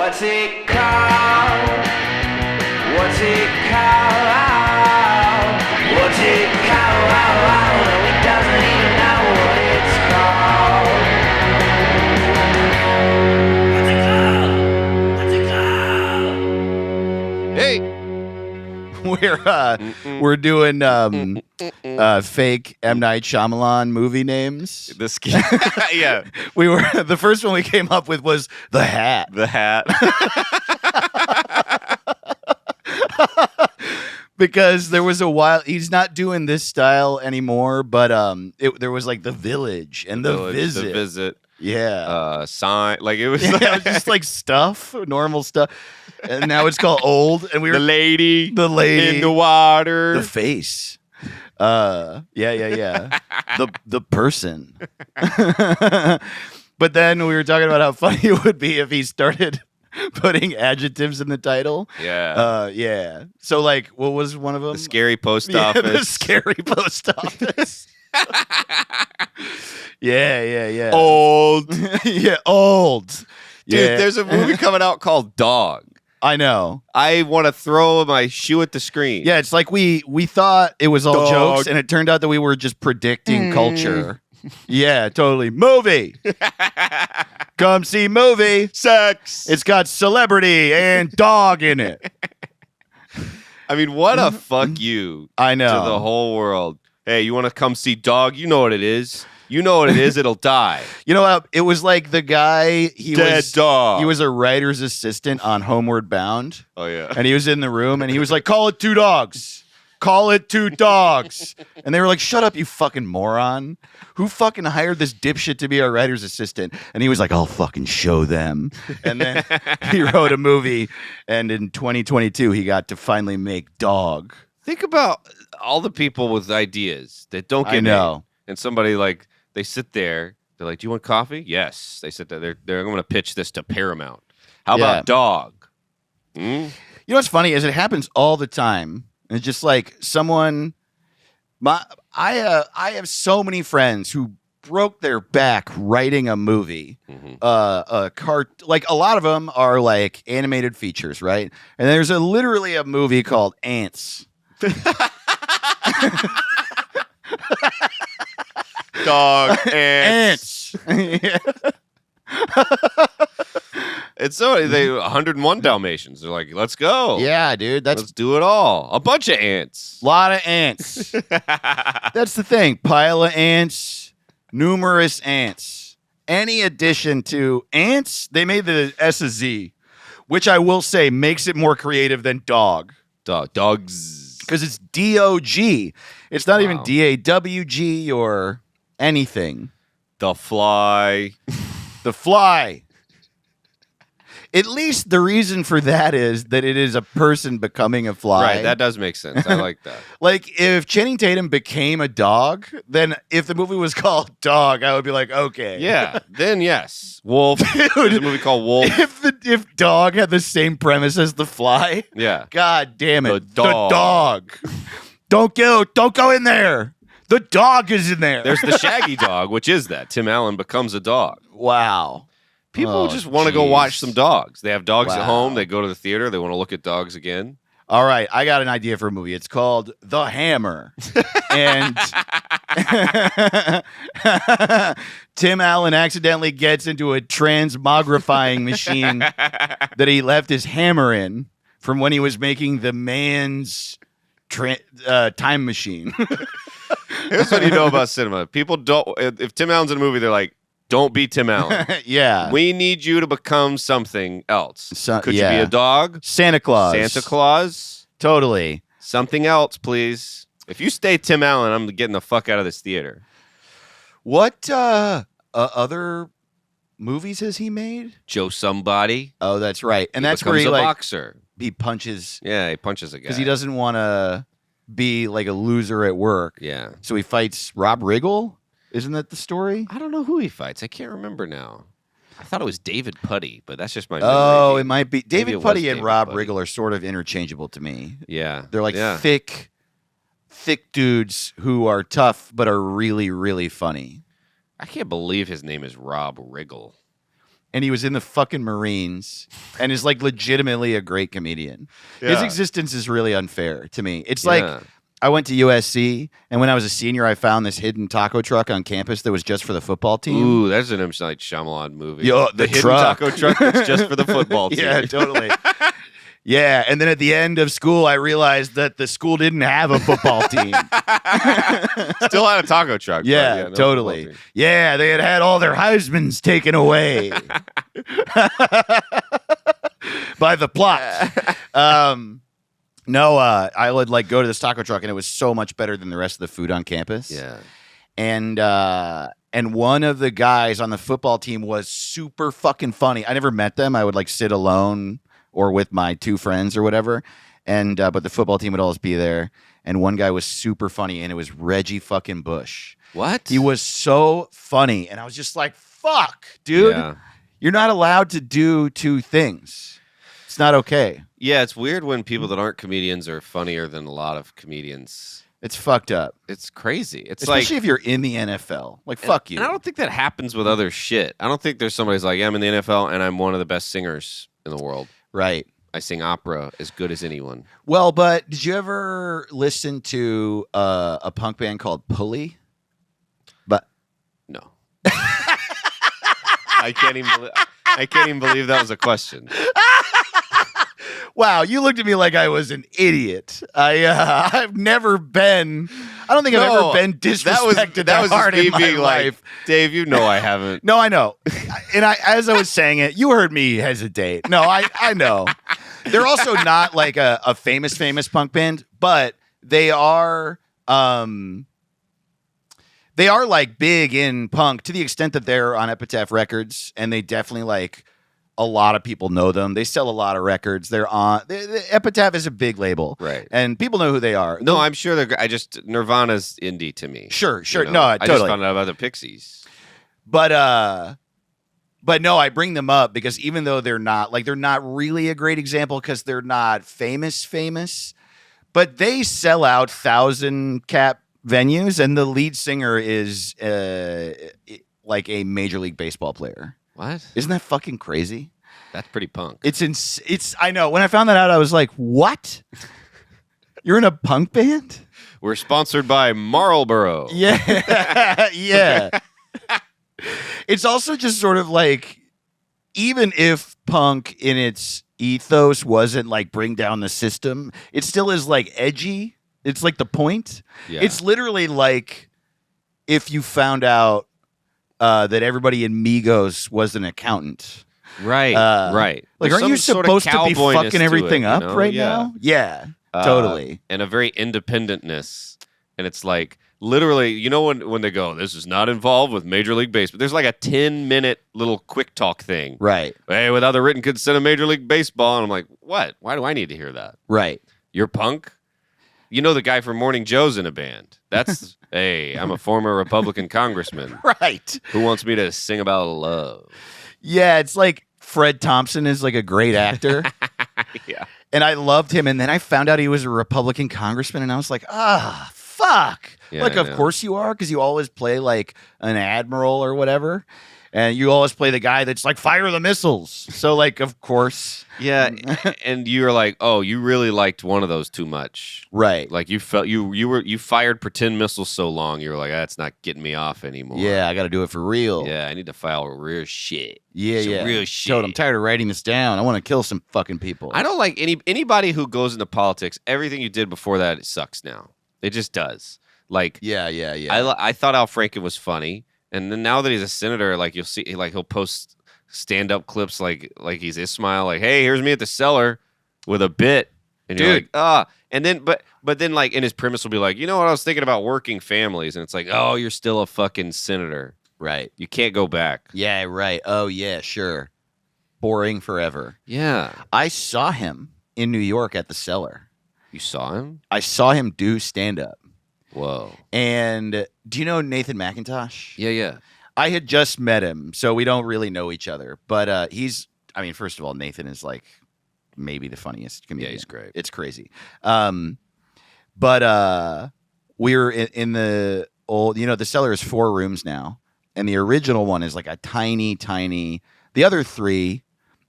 What's it called? What's it called? What's it called? He doesn't even know what it's called. What's it called? What's it called? Hey, we're doing fake M. Night Shyamalan movie names. Yeah, We were the first one we came up with was The Hat. the hat. Because there was a while he's not doing this style anymore, but there was like The Village and The Visit. The visit. Yeah. Sign. Like it was. Yeah, it was just like stuff, normal stuff. And now it's called Old, and we were the lady in the water. the face. Yeah. the person. But then we were talking about how funny it would be if he started putting adjectives in the title. Yeah. Yeah. So like, what was one of them? The scary post Yeah, office. the scary post office. Yeah. Old. Yeah, Old. Dude, Yeah. there's a movie coming out called Dog. I know. I want to throw my shoe at the screen. Yeah, it's like we thought it was all Dog. jokes, and it turned out that we were just predicting culture. Yeah, totally. Movie. Come see movie. Sex. It's got celebrity and dog in it. I mean, what a fuck you I know. to the whole world. Hey, you want to come see Dog? You know what it is. You know what it is. It'll die. You know, it was like the guy. Dead dog. He was a writer's assistant on Homeward Bound, Oh yeah. and he was in the room, and he was like, "Call it 2 dogs. Call it 2 dogs." And they were like, "Shut up, you fucking moron! Who fucking hired this dipshit to be our writer's assistant?" And he was like, "I'll fucking show them." And then he wrote a movie, and in 2022, he got to finally make Dog. Think about all the people with ideas that don't I get know. made. And somebody like they sit there. They're like, "Do you want coffee?" Yes. They sit there. They're going to pitch this to Paramount. How Yeah. about Dog? Hmm? You know what's funny is it happens all the time. It's just like someone. I have so many friends who broke their back writing a movie. Mhm. Like a lot of them are like animated features, right? And there's literally a movie called Ants. Dog and Ants. Yeah. it's so they 101 Dalmatians. They're like, let's go. Yeah, dude, that's Let's do it all. A bunch of ants. a lot of ants. That's the thing. Pile of ants, numerous ants. Any addition to ants, they made the S a Z, which I will say makes it more creative than dog. Dogs. Because it's DOG. It's not even Wow. DAWG or anything. The Fly. The Fly. At least the reason for that is that it is a person becoming a fly. Right. That does make sense. I like that. Like, if Channing Tatum became a dog, then if the movie was called Dog, I would be like, okay. Yeah. Then yes. Wolf. There's a movie called Wolf. If Dog had the same premise as The Fly, Yeah. God damn it. The dog. Don't go in there. The dog is in there. There's the Shaggy Dog, which is that Tim Allen becomes a dog. Wow. People Oh, just want to go jeez. watch some dogs. They have dogs at Wow. home. They go to the theater. They want to look at dogs again. All right, I got an idea for a movie. It's called The Hammer. And Tim Allen accidentally gets into a transmogrifying machine that he left his hammer in from when he was making the man's time machine. Here's what you know about cinema. People don't. If Tim Allen's in a movie, they're like, "Don't be Tim Allen. Yeah. We need you to become something else. Could you be yeah. a dog? Santa Claus. Santa Claus? Totally. Something else, please. If you stay Tim Allen, I'm getting the fuck out of this theater." What other movies has he made? Joe Somebody. Oh, that's right. And He that's where becomes he a like boxer. he punches Yeah, he punches a guy. because he doesn't want to be like a loser at work. Yeah. So he fights Rob Riggle. Isn't that the story? I don't know who he fights. I can't remember now. I thought it was David Putty, but that's just my Oh, memory. it might be. it David was Putty and David Rob Putty. Riggle are sort of interchangeable to me. Yeah. They're like yeah. thick dudes who are tough but are really, really funny. I can't believe his name is Rob Riggle. and he was in the fucking Marines and is like legitimately a great comedian. His Yeah. existence is really unfair to me. It's Yeah. like I went to USC, and when I was a senior, I found this hidden taco truck on campus that was just for the football team. Ooh, that's an M. Night Shyamalan movie. Yo, the hidden truck. taco truck that's just for the football team. Yeah, totally. Yeah, and then at the end of school, I realized that the school didn't have a football team. Still had a taco truck. but Yeah, no football totally. team. Yeah, they had all their Heismans taken away by the plot. No, I would like go to this taco truck, and it was so much better than the rest of the food on campus. Yeah. And one of the guys on the football team was super fucking funny. I never met them. I would like sit alone or with my two friends or whatever. And but the football team would always be there. And one guy was super funny, and it was Reggie fucking Bush. What? He was so funny, and I was just like, "Fuck, dude, Yeah. you're not allowed to do two things. It's not okay. Yeah, it's weird when people that aren't comedians are funnier than a lot of comedians. It's fucked up, It's crazy. It's especially like if you're in the NFL. Like, fuck you. And I don't think that happens with other shit. I don't think there's somebody's like, yeah, I'm in the NFL and I'm one of the best singers in the world. Right. I sing opera as good as anyone. Well, but did you ever listen to a punk band called Pulley? But No. I can't even believe that was a question. wow, you looked at me like I was an idiot. I've never been. I don't think I've No, ever been disrespected that was hard just in my me being like, life. Dave, you know I haven't. No, I know. And as I was saying it, you heard me hesitate. No, I know. They're also not like a famous punk band, but they are like big in punk to the extent that they're on Epitaph Records, and they definitely like a lot of people know them. They sell a lot of records. They're on Epitaph is a big label, Right. and people know who they are. No, I'm sure Nirvana's indie to me. Sure. you know? No, I just totally. found out about the Pixies. But no, I bring them up because even though they're not really a great example because they're not famous, but they sell out 1,000-cap venues, and the lead singer is like a Major League Baseball player. What? Isn't that fucking crazy? That's pretty punk. It's I know. When I found that out, I was like, what? You're in a punk band? We're sponsored by Marlboro. Yeah. Yeah. It's also just sort of like, even if punk in its ethos wasn't like bring down the system, it still is like edgy. It's like the point. Yeah. It's literally like if you found out that everybody in Migos was an accountant. Right. Right. Like, There's aren't you some sort of supposed to be cowboyness fucking to everything it, up you know? right Yeah. now? Yeah, totally. And a very independentness. And it's like, literally, you know, when they go, this is not involved with Major League Baseball. There's like a 10-minute little quick talk thing. Right, Hey, without the written consent of Major League Baseball. And I'm like, what? Why do I need to hear that? right. You're punk? You know the guy from Morning Joe's in a band. That's, hey, I'm a former Republican congressman Right. who wants me to sing about love. Yeah, it's like Fred Thompson is like a great actor. Yeah. And I loved him. And then I found out he was a Republican congressman. And I was like, fuck. Yeah, like, I of know. course you are, because you always play like an admiral or whatever. And you always play the guy that's like, fire the missiles. So, like, of course. Yeah. And you're like, oh, you really liked one of those too much. Right. Like you felt you fired pretend missiles so long, you were like, that's not getting me off anymore. Yeah, I got to do it for real. Yeah, I need to file real shit. Yeah, Some yeah. real shit. Toad, I'm tired of writing this down. I want to kill some fucking people. I don't like anybody who goes into politics. Everything you did before that, it sucks now. It just does. Like, Yeah, yeah, yeah. I thought Al Franken was funny, and then now that he's a senator, like you'll see, like he'll post stand-up clips, like he's Ismail, like, hey, here's me at the cellar with a bit, and you're Dude. like, and then but then like, in his premise will be like, you know what, I was thinking about working families, and it's like, oh, you're still a fucking senator, right. you can't go back. Yeah, right. Oh, yeah, sure. Boring forever. Yeah, I saw him in New York at the Cellar. you saw him. I saw him do stand-up. Whoa. And do you know Nathan McIntosh? Yeah. I had just met him, so we don't really know each other. But I mean, first of all, Nathan is like maybe the funniest comedian. Yeah, he's great. It's crazy. But we were in the old, the Cellar is 4 rooms now. And the original one is like a tiny, The other 3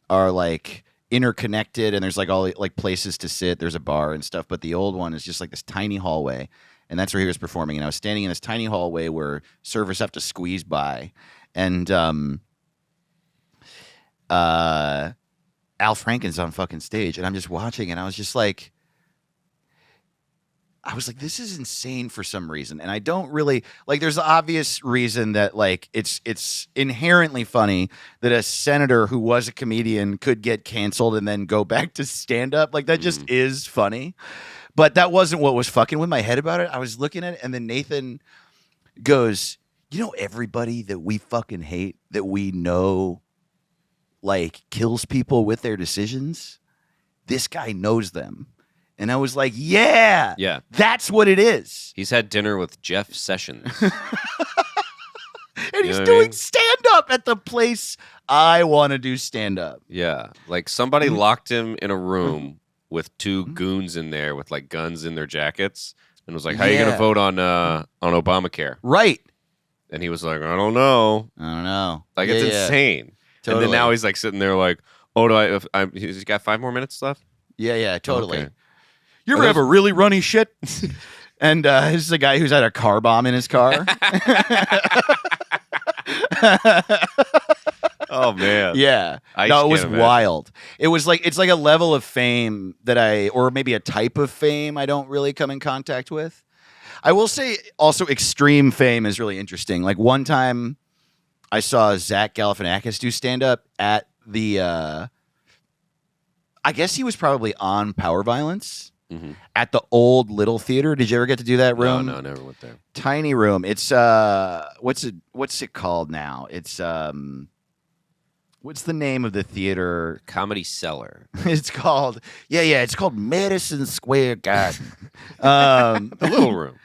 are like interconnected, and there's like all like places to sit. There's a bar and stuff, but the old one is just like this tiny hallway, and that's where he was performing. And I was standing in this tiny hallway where servers have to squeeze by, and Al Franken's on fucking stage, and I'm just watching, and I was like, this is insane for some reason. And I don't really like, there's the obvious reason that like it's inherently funny that a senator who was a comedian could get canceled and then go back to stand up. Like that just is funny. But that wasn't what was fucking with my head about it. I was looking at it, and then Nathan goes, you know, everybody that we fucking hate, that we know like kills people with their decisions, this guy knows them. And I was like, yeah, that's what it is. He's had dinner with Jeff Sessions. And he's know what I doing mean? stand-up at the place I want to do stand-up. Yeah, like somebody locked him in a room with 2 goons in there with like guns in their jackets, and was like, "How you gonna vote on Obamacare?" Right. And he was like, "I don't know." I don't know. Like Yeah, it's yeah. insane. Totally. And then now he's like sitting there like, "Oh, he's got 5 more minutes left." Yeah, totally. Okay. You ever have a really runny shit? And this is a guy who's had a car bomb in his car. Oh man. Yeah. I No, just it was can't imagine. wild. It was like, it's like a level of fame that or maybe a type of fame I don't really come in contact with. I will say also extreme fame is really interesting. Like one time I saw Zach Galifianakis do stand up at the, I guess he was probably on Power Violence at the old Little Theater. Did you ever get to do that room? No, never went there. Tiny room. It's what's it called now? It's what's the name of the theater? Comedy Cellar. It's called it's called Madison Square Garden. The little room.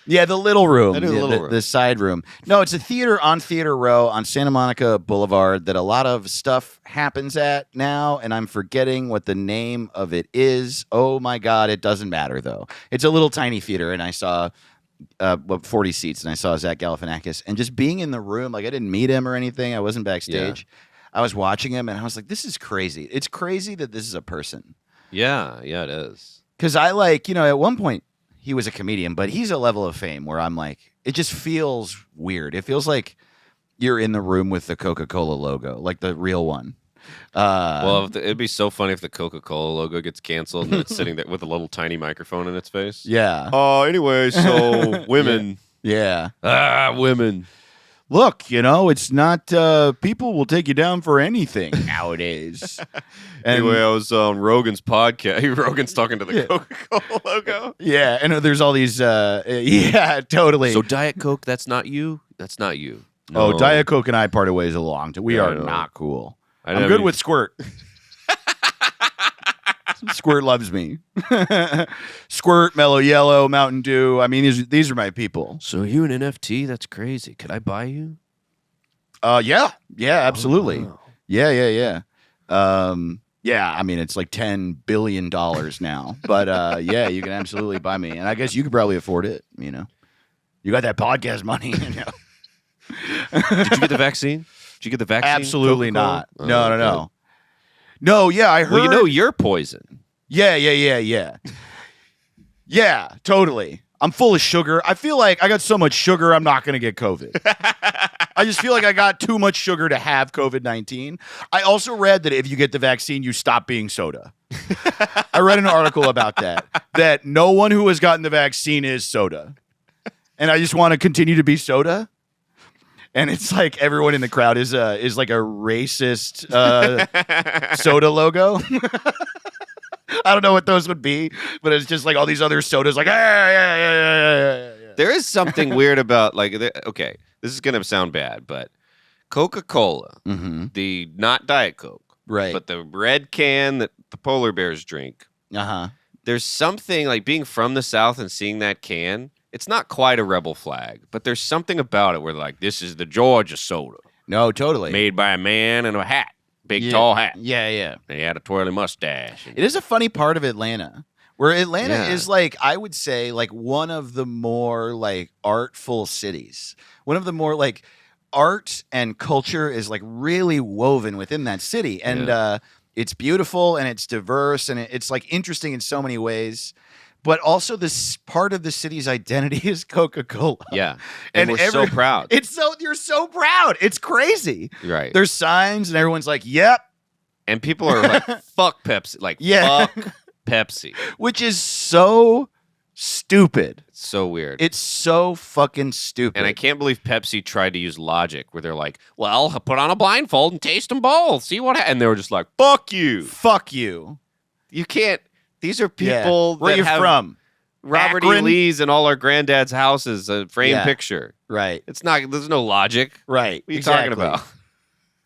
Yeah, the little room. I knew the little room. The side room. No, it's a theater on Theater Row on Santa Monica Boulevard that a lot of stuff happens at now, and I'm forgetting what the name of it is. Oh my God, it doesn't matter though. It's a little tiny theater, and I saw 40 seats, and I saw Zach Galifianakis, and just being in the room, like I didn't meet him or anything. I wasn't backstage. I was watching him, and I was like, this is crazy. It's crazy that this is a person. Yeah, it is. Because I like, at one point, he was a comedian, but he's a level of fame where I'm like, it just feels weird. It feels like you're in the room with the Coca-Cola logo, like the real one. Well, it'd be so funny if the Coca-Cola logo gets canceled and it's sitting there with a little tiny microphone in its face. Yeah. Anyway, so women. Yeah. Women. Look, it's not, people will take you down for anything nowadays. Anyway, I was on Rogan's podcast. Rogan's talking to the Coca-Cola logo. Yeah, and there's all these, yeah, totally. So Diet Coke, that's not you? That's not you. Oh, No. Diet Coke and I parted ways a long time. We Yeah, I are know. not cool. I I'm know good you- with Squirt. Squirt loves me. Squirt, Mellow Yellow, Mountain Dew. I mean, these are my people. So you an NFT? That's crazy. Could I buy you? Yeah, absolutely. Oh, wow. Yeah. Yeah, I mean, it's like $10 billion now. But yeah, you can absolutely buy me. And I guess you could probably afford it, You got that podcast money. Did you get the vaccine? Did you get the vaccine? Absolutely Coca-Cola? not. Oh, No. okay. No, yeah, I heard. Well, you're poison. Yeah. Yeah, totally. I'm full of sugar. I feel like I got so much sugar, I'm not going to get COVID. I just feel like I got too much sugar to have COVID-19. I also read that if you get the vaccine, you stop being soda. I read an article about that no one who has gotten the vaccine is soda. And I just want to continue to be soda. And it's like everyone in the crowd is like a racist soda logo. I don't know what those would be, but it's just like all these other sodas like, yeah. There is something weird about okay, this is gonna sound bad, but Coca-Cola, the not Diet Coke, Right. but the red can that the polar bears drink. Uh-huh. There's something like being from the South and seeing that can. It's not quite a rebel flag, but there's something about it where like this is the Georgia soda No, totally. made by a man in a hat, big Yeah. tall hat. Yeah. And he had a twirly mustache. It is a funny part of Atlanta where Atlanta Yeah. is like, I would say, like one of the more like artful cities. One of the more like art and culture is like really woven within that city, and it's beautiful and it's diverse and it's like interesting in so many ways. But also, this part of the city's identity is Coca-Cola. Yeah, and we're so proud. You're so proud. It's crazy. Right. There's signs, and everyone's like, "Yep," And people are like, "Fuck Pepsi!" Like, Yeah. fuck Pepsi. which is so stupid. It's so weird. It's so fucking stupid. And I can't believe Pepsi tried to use logic where they're like, well, put on a blindfold and taste them both. See what happens. And they were just like, fuck you. Fuck you. You can't. These are Yeah. people Where that you have from? Robert E. Akron? Lee's and all our granddad's houses, a frame Yeah. picture. Right. It's not, there's no logic. Right. What are you Exactly. talking about?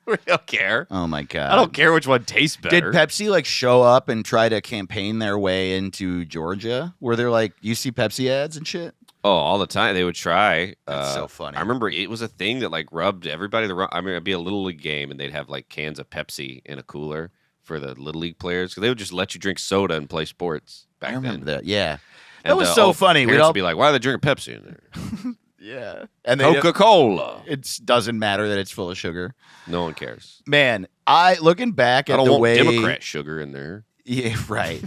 We don't care. Oh my god. I don't care which one tastes Did better. Pepsi like show up and try to campaign their way into Georgia? Where they're like, you see Pepsi ads and shit? Oh, all the time they would try. That's so funny. I remember it was a thing that like rubbed everybody. I mean, it'd be a little league game, and they'd have like cans of Pepsi in a cooler for the little league players because they would just let you drink soda and play sports back I remember then. that. Yeah. And, That was so funny. We'd Parents all would be like, "Why are they drinking Pepsi in there?" Yeah. And Coca Cola. it doesn't matter that it's full of sugar. No one cares. Man, looking back I at don't the want way Democrat sugar in there. Yeah, right.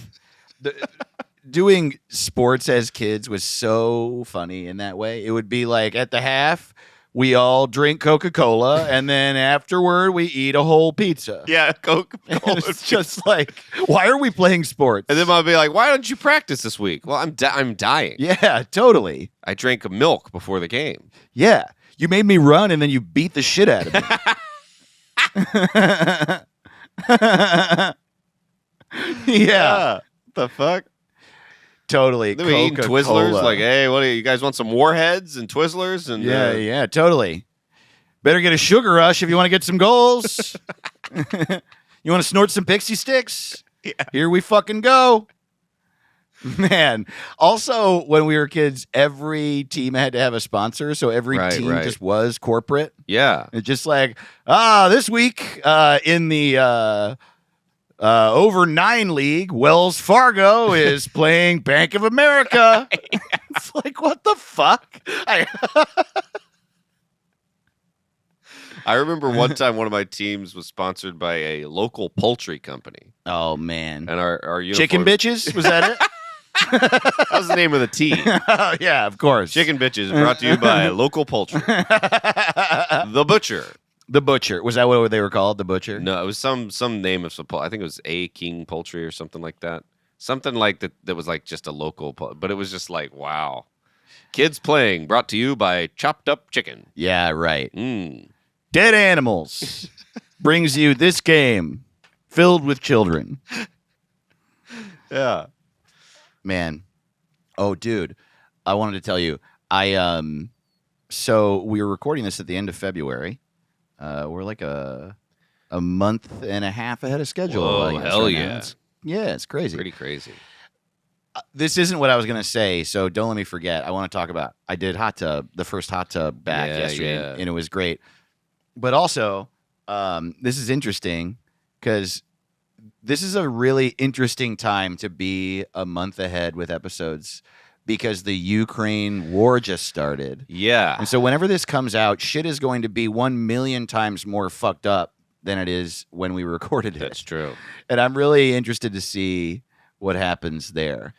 Doing sports as kids was so funny in that way. It would be like at the half, we all drink Coca-Cola, and then afterward, we eat a whole pizza. Yeah, Coca Cola. It's just like, why are we playing sports? And then I'll be like, "Why don't you practice this week?" Well, I'm dying. Yeah, totally. I drank milk before the game. Yeah. You made me run, and then you beat the shit out of me. Yeah. The fuck? Totally. Then we eating Coca-Cola. Twizzlers. Like, hey, what do you guys want? Some Warheads and Twizzlers and Yeah, totally. Better get a sugar rush if you want to get some goals. You want to snort some pixie sticks? Yeah. Here we fucking go. Man. Also, when we were kids, every team had to have a sponsor, so every Right, team right. just was corporate. yeah. It's just like, this week in the over 9 league, Wells Fargo is playing Bank of America. It's like, what the fuck? I remember one time one of my teams was sponsored by a local poultry company, Oh man. and our Chicken uniforms- bitches? Was that it? That was the name of the team. Oh, yeah, of course. Chicken bitches brought to you by local poultry. The Butcher. The Butcher. Was that what they were called? The Butcher? No, it was some name of some. I think it was A King Poultry or something like that. Something like that. That was like just a local, but it was just like wow. Kids playing brought to you by Chopped Up Chicken. Yeah, right. Mm. Dead Animals brings you this game filled with children. Yeah. Man. Oh, dude. I wanted to tell you. So we were recording this at the end of February. We're like a month and a half ahead of schedule. Whoa, I guess, hell right now. yeah. It's crazy. Pretty crazy. This isn't what I was going to say, so don't let me forget. I want to talk about, I did the first hot tub back Yeah, yesterday, yeah. and it was great. But also, this is interesting because this is a really interesting time to be a month ahead with episodes because the Ukraine war just started. Yeah. And so whenever this comes out, shit is going to be 1 million times more fucked up than it is when we recorded it. That's true. And I'm really interested to see what happens there.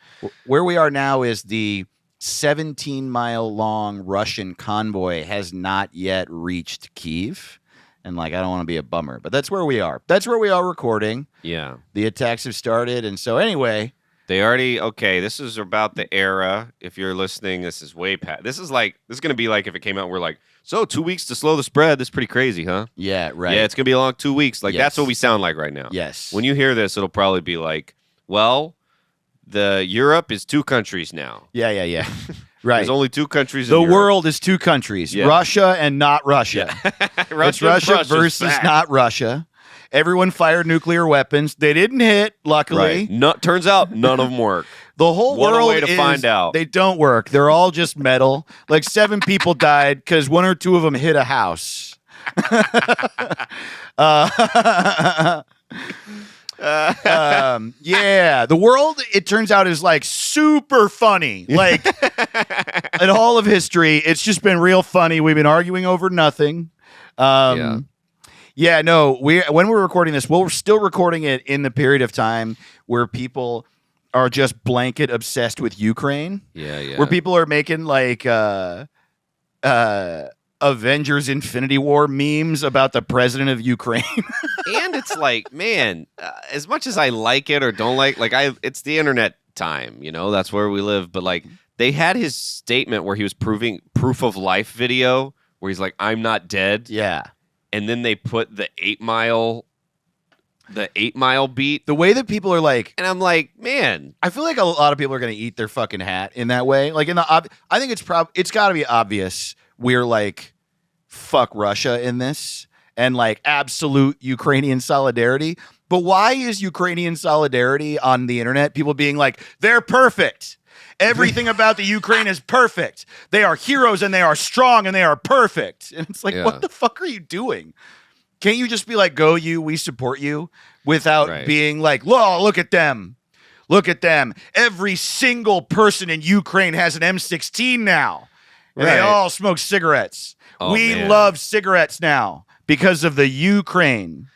Where we are now is the 17-mile long Russian convoy has not yet reached Kyiv. And like, I don't want to be a bummer, but that's where we are. That's where we are recording. Yeah. The attacks have started. And so anyway, They already this is about the era. If you're listening, this is way past. This is gonna be like if it came out and we're like, so 2 weeks to slow the spread. That's pretty crazy, huh? yeah, right. Yeah, it's gonna be a long 2 weeks. Like that's Yes. what we sound like right now. Yes. When you hear this, it'll probably be like, well, the Europe is 2 countries now. yeah. Right. There's only 2 countries in The Europe. world is 2 countries, Yeah. Russia and not Russia. It's Russia versus back. not Russia. Everyone fired nuclear weapons. They didn't hit, luckily. Right. No, turns out none of them work. The whole What a world way to is, find out. They don't work. They're all just metal. Like 7 people died because 1 or 2 of them hit a house. Yeah, the world, it turns out, is like super funny. Like in all of history, it's just been real funny. We've been arguing over nothing. Yeah, no, when we're recording this, we're still recording it in the period of time where people are just blanket obsessed with Ukraine. Yeah. Where people are making like Avengers Infinity War memes about the president of Ukraine. And it's like, man, as much as I like it or don't like it's the internet time, that's where we live. But like, they had his statement where he was proving proof of life video where he's like, I'm not dead. Yeah. And then they put the 8 Mile beat. The way that people are like, And I'm like, man, I feel like a lot of people are going to eat their fucking hat in that way. Like I think it's got to be obvious we're like, fuck Russia in this and like absolute Ukrainian solidarity. But why is Ukrainian solidarity on the internet? People being like, they're perfect. Everything about the Ukraine is perfect. They are heroes and they are strong and they are perfect. And it's like, what the fuck are you doing? Can't you just be like, go you, we support you, without being like, look at them. Look at them. Every single person in Ukraine has an M16 now. And they all smoke cigarettes. We love cigarettes now because of the Ukraine.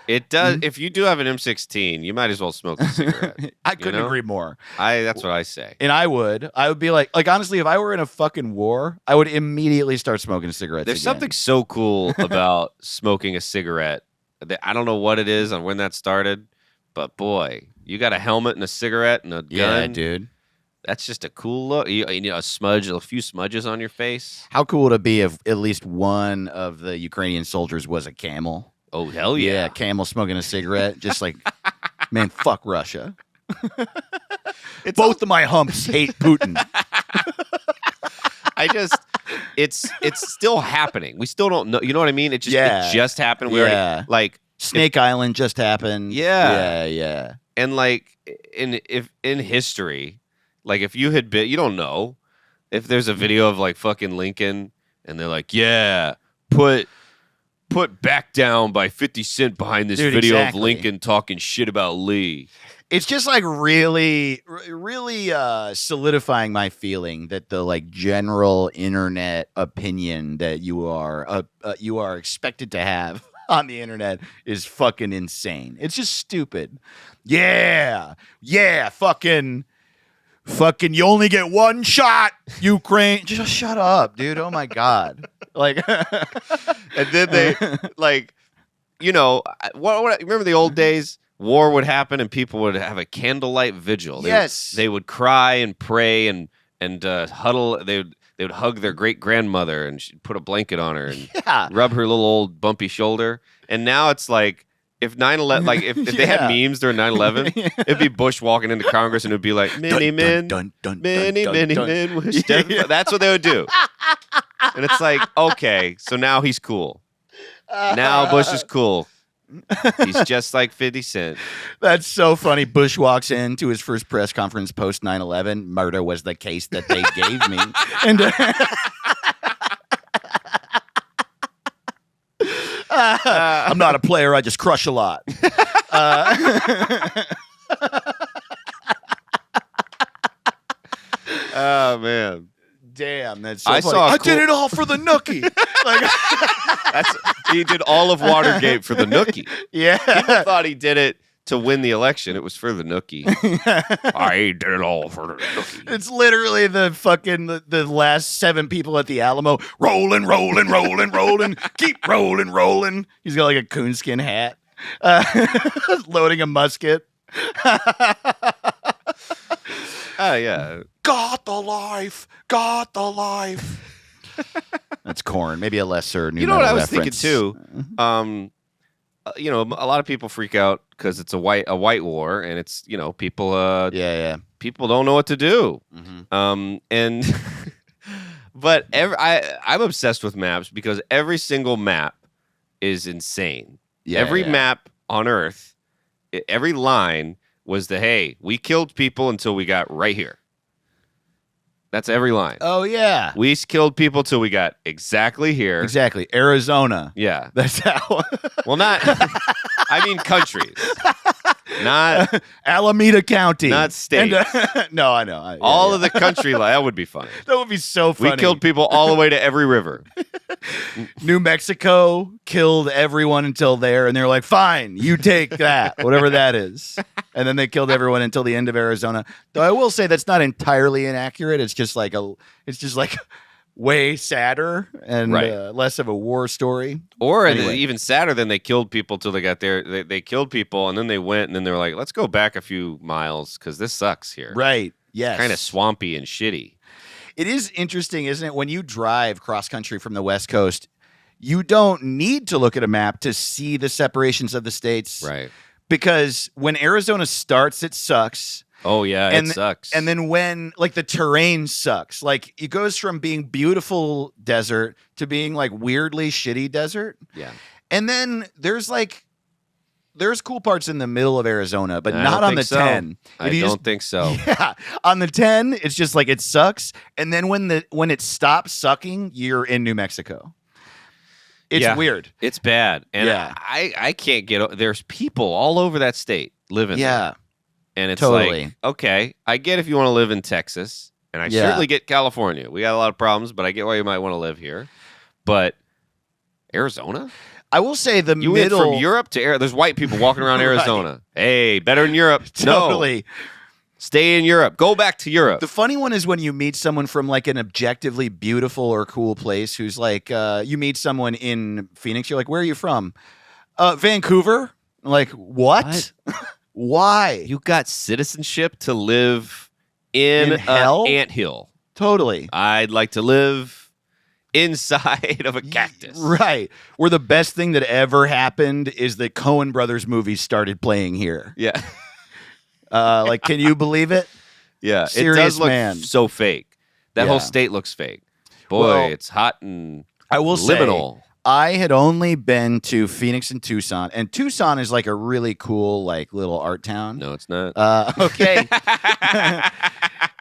It does. If you do have an M16, you might as well smoke a cigarette. I couldn't agree more. That's what I say. And I would be like honestly, if I were in a fucking war, I would immediately start smoking cigarettes. There's something so cool about smoking a cigarette. I don't know what it is and when that started, but boy, you got a helmet and a cigarette and a gun. Yeah, dude. That's just a cool look. You know, a few smudges on your face. How cool would it be if at least one of the Ukrainian soldiers was a camel? Oh, hell yeah. Yeah, camel smoking a cigarette. Just like, man, fuck Russia. Both of my humps hate Putin. It's still happening. We still don't know. You know what I mean? It just happened. We already, like, Snake Island just happened. Yeah. And like in history, like if you had been, you don't know if there's a video of like fucking Lincoln and they're like, yeah, put back down by 50 Cent behind this video of Lincoln talking shit about Lee. It's just like really solidifying my feeling that the like general internet opinion that you are expected to have on the internet is fucking insane. It's just stupid. Yeah, fucking you only get one shot, Ukraine. Just shut up, dude. Oh my god. Like, and then they like, what remember the old days? War would happen and people would have a candlelight vigil. They would cry and pray and huddle. They would hug their great grandmother and she'd put a blanket on her and rub her little old bumpy shoulder. And now it's like, if 9/11, like if they had memes during 9/11, it'd be Bush walking into Congress and it'd be like, many men wish death. That's what they would do. And it's like, okay, so now he's cool. Now Bush is cool. He's just like 50 Cent. That's so funny. Bush walks into his first press conference post 9/11. Murder was the case that they gave me. And I'm not a player. I just crush a lot. Oh, man. Damn, that's so funny. I did it all for the nookie. He did all of Watergate for the nookie. Yeah. People thought he did it to win the election. It was for the nookie. I did it all for the nookie. It's literally the fucking the last 7 people at the Alamo rolling. Keep rolling. He's got like a coonskin hat. Loading a musket. Oh, yeah. Got the life. That's Korn. Maybe a lesser new. You know what I was reference. thinking too? A lot of people freak out because it's a white war, and it's people. People don't know what to do. Mm-hmm. But I'm obsessed with maps because every single map is insane. Every map on Earth, every line was hey, we killed people until we got right here. That's every line. Oh, yeah. We killed people till we got exactly here. Exactly. Arizona. Yeah. That's how. Well, not... I mean countries. not Alameda County, not state. No, I know. All of the country. That would be funny. that would be so funny. We killed people all the way to every river. New Mexico killed everyone until there, and they're like, "Fine, you take that, whatever that is." And then they killed everyone until the end of Arizona. Though I will say that's not entirely inaccurate. It's just like way sadder and Right. less of a war story. Or Anyway. even sadder than they killed people till they got there. They killed people and then they went and then they were like, let's go back a few miles because this sucks here. Right. Yes. Kind of swampy and shitty. It is interesting, isn't it? When you drive cross country from the West Coast, you don't need to look at a map to see the separations of the states. Right. Because when Arizona starts, it sucks. Oh, yeah. And- it sucks. And then when like the terrain sucks, like it goes from being beautiful desert to being like weirdly shitty desert. yeah. And then there's cool parts in the middle of Arizona, but I not don't on think the so. 10. I If you don't just- think so. Yeah, on the 10, it's just like it sucks. And then when it stops sucking, you're in New Mexico. It's Yeah. weird. It's bad. And Yeah. I can't there's people all over that state living there. Yeah. And it's Totally. like, okay, I get if you want to live in Texas, and I Yeah. certainly get California. We got a lot of problems, but I get why you might want to live here. But Arizona? I will say the You middle went from Europe to There's white people walking around Right. Arizona. Hey, better than Europe. Totally. No, stay in Europe. Go back to Europe. The funny one is when you meet someone from like an objectively beautiful or cool place who's like, you meet someone in Phoenix, you're like, where are you from? Vancouver. Like, what? Why? You got citizenship to live in hell? an anthill. Totally. I'd like to live inside of a cactus. Right. Where the best thing that ever happened is that Coen Brothers movies started playing here. Yeah. Like, can you believe it? Yeah. It Serious does look man. so fake. That Yeah. whole state looks fake. Boy, Well, it's hot and I will say, liminal. I had only been to Phoenix and Tucson is like a really cool, like little art town. No, it's not. Okay.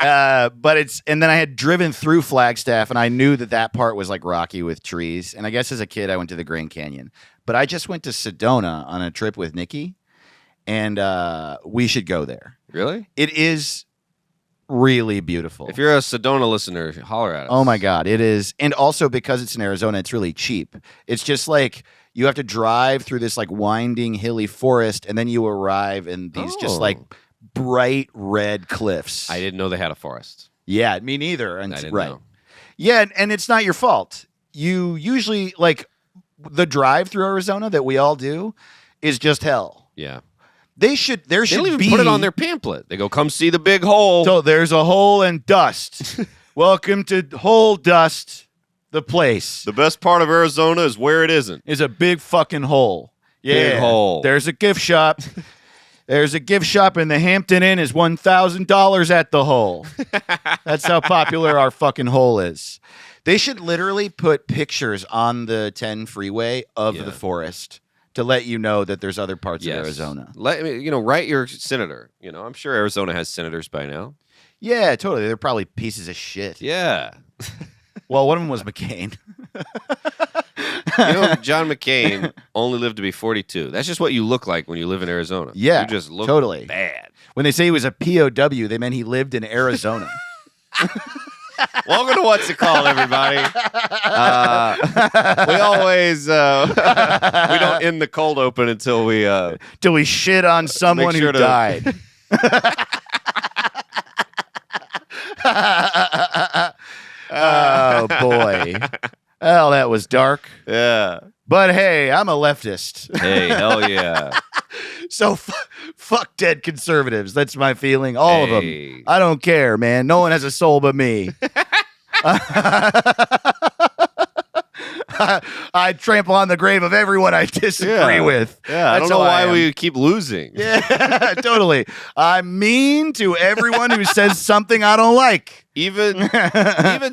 And then I had driven through Flagstaff, and I knew that part was like rocky with trees. And I guess as a kid, I went to the Grand Canyon. But I just went to Sedona on a trip with Nikki, and we should go there. Really? It is really beautiful. If you're a Sedona listener, holler at us. Oh my God, it is. And also because it's in Arizona, it's really cheap. It's just like you have to drive through this like winding hilly forest, and then you arrive in these just Oh. like bright red cliffs. I didn't know they had a forest. Yeah, me neither. And I didn't right. know. Yeah, and it's not your fault. You usually like the drive through Arizona that we all do is just hell. Yeah. There should They don't even be put it on their pamphlet. They go, come see the big hole. So there's a hole and dust. Welcome to Hole Dust, the place. The best part of Arizona is where it isn't. Is a big fucking hole. Yeah. Big hole. There's a gift shop. There's a gift shop in the Hampton Inn is $1,000 at the hole. That's how popular our fucking hole is. They should literally put pictures on the 10 freeway of Yeah. the forest to let you know that there's other parts of Arizona. Let me, write your senator. I'm sure Arizona has senators by now. Yeah, totally. They're probably pieces of shit. Yeah. Well, one of them was McCain. John McCain only lived to be 42. That's just what you look like when you live in Arizona. Yeah, You just look totally. bad. When they say he was a POW, they meant he lived in Arizona. Welcome to What's It Called, everybody. We always we don't end the cold open until we Till we shit on someone sure who to- died. Oh boy. Well, that was dark. yeah. But hey, I'm a leftist. Hey, hell yeah. So fuck dead conservatives. That's my feeling. All of Hey. them. I don't care, man. No one has a soul but me. I trample on the grave of everyone I disagree Yeah. with. Yeah, I don't That's know how I why am. we keep losing. Yeah, totally. I'm mean to everyone who says something I don't like. Even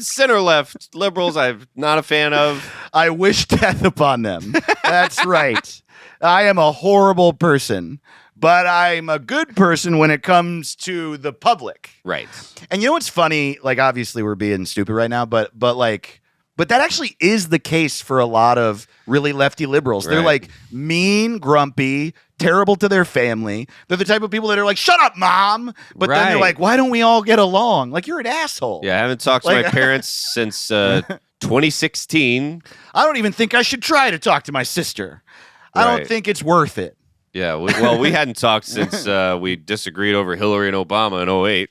center left liberals, I'm not a fan of. I wish death upon them. That's right. I am a horrible person, but I'm a good person when it comes to the public. Right. And you know what's funny? Like, obviously, we're being stupid right now, but like, But that actually is the case for a lot of really lefty liberals. They're Right. like mean, grumpy, terrible to their family. They're the type of people that are like, "Shut up, mom!" But then they're Right. like, "Why don't we all get along?" Like, you're an asshole. Yeah, I haven't talked to Like- my parents since 2016. I don't even think I should try to talk to my sister. I don't Right. think it's worth it. Yeah, we hadn't talked since we disagreed over Hillary and Obama in 2008.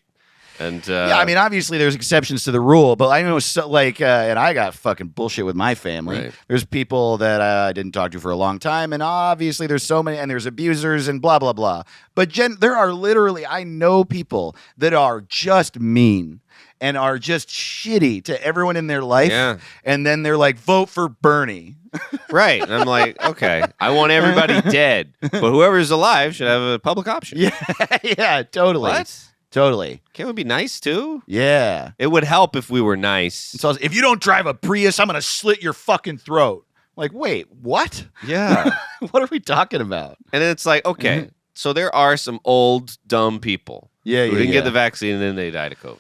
And Yeah, I mean, obviously there's exceptions to the rule, but I know, and I got fucking bullshit with my family. Right. There's people that I didn't talk to for a long time, and obviously there's so many, and there's abusers and blah, blah, blah. But there are literally, I know people that are just mean and are just shitty to everyone in their life. Yeah. And then they're like, vote for Bernie. right. And I'm like, okay, I want everybody dead, but whoever's alive should have a public option. Yeah, yeah, totally. What? Totally. Can't we be nice too? Yeah. It would help if we were nice. So if you don't drive a Prius, I'm going to slit your fucking throat. Like, wait, what? Yeah. What are we talking about? And it's like, okay, so there are some old, dumb people Yeah, who didn't get the vaccine and then they died of COVID.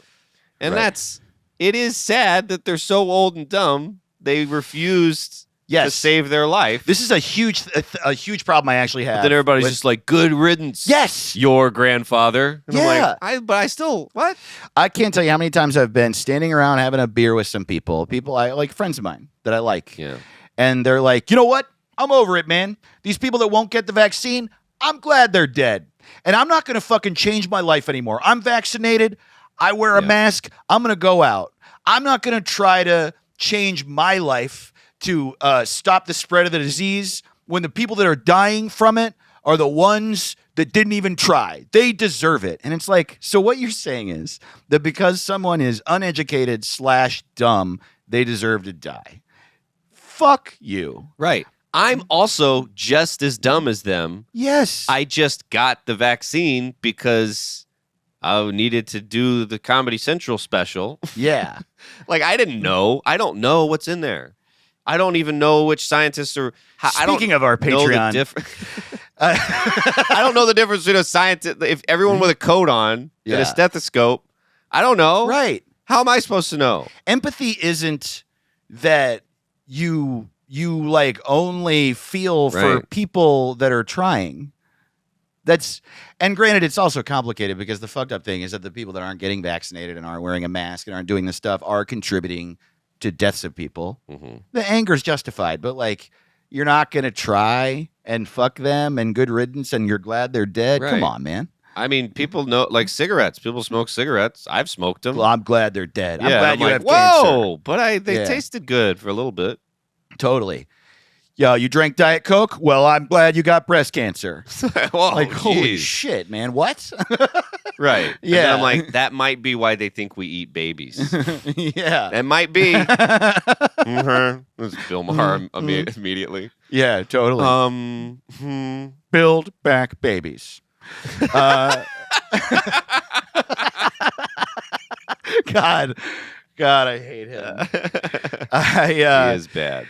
And Right. it is sad that they're so old and dumb, they refused to Yes. save their life. This is a huge problem I actually have. Then everybody's with- just like, good riddance. Yes. Your grandfather. And Yeah. I'm like, but I still, what? I can't tell you how many times I've been standing around having a beer with some people I like, friends of mine that I like. Yeah. And they're like, you know what? I'm over it, man. These people that won't get the vaccine, I'm glad they're dead. And I'm not going to fucking change my life anymore. I'm vaccinated. I wear a Yeah. mask. I'm going to go out. I'm not going to try to change my life to stop the spread of the disease when the people that are dying from it are the ones that didn't even try. They deserve it. And it's like, so what you're saying is that because someone is uneducated / dumb, they deserve to die. Fuck you. Right. I'm also just as dumb as them. Yes. I just got the vaccine because I needed to do the Comedy Central special. yeah. Like, I didn't know. I don't know what's in there. I don't even know which scientists are. I don't Speaking of our know the Patreon, I don't know the difference between a scientist. If everyone with a coat on and Yeah. a stethoscope, I don't know. right. How am I supposed to know? Empathy isn't that you like only feel for Right. people that are trying. And granted, it's also complicated because the fucked up thing is that the people that aren't getting vaccinated and aren't wearing a mask and aren't doing this stuff are contributing to deaths of people. Mm-hmm. The anger is justified, but like, you're not going to try and fuck them and good riddance and you're glad they're dead. Right. Come on, man. I mean, people know, like cigarettes. People smoke cigarettes. I've smoked them. Well, I'm glad they're dead. I'm Yeah, glad I'm you like, have cancer. whoa, but they Yeah. tasted good for a little bit. Totally. Yo, you drank Diet Coke? Well, I'm glad you got breast cancer. Whoa, Like, holy jeez. shit, man. What? Right. And Yeah. then I'm like, that might be why they think we eat babies. yeah. That might be. Mm-hmm. Let's Bill Maher immediately. Yeah, totally. Build back babies. God, I hate him. He is bad.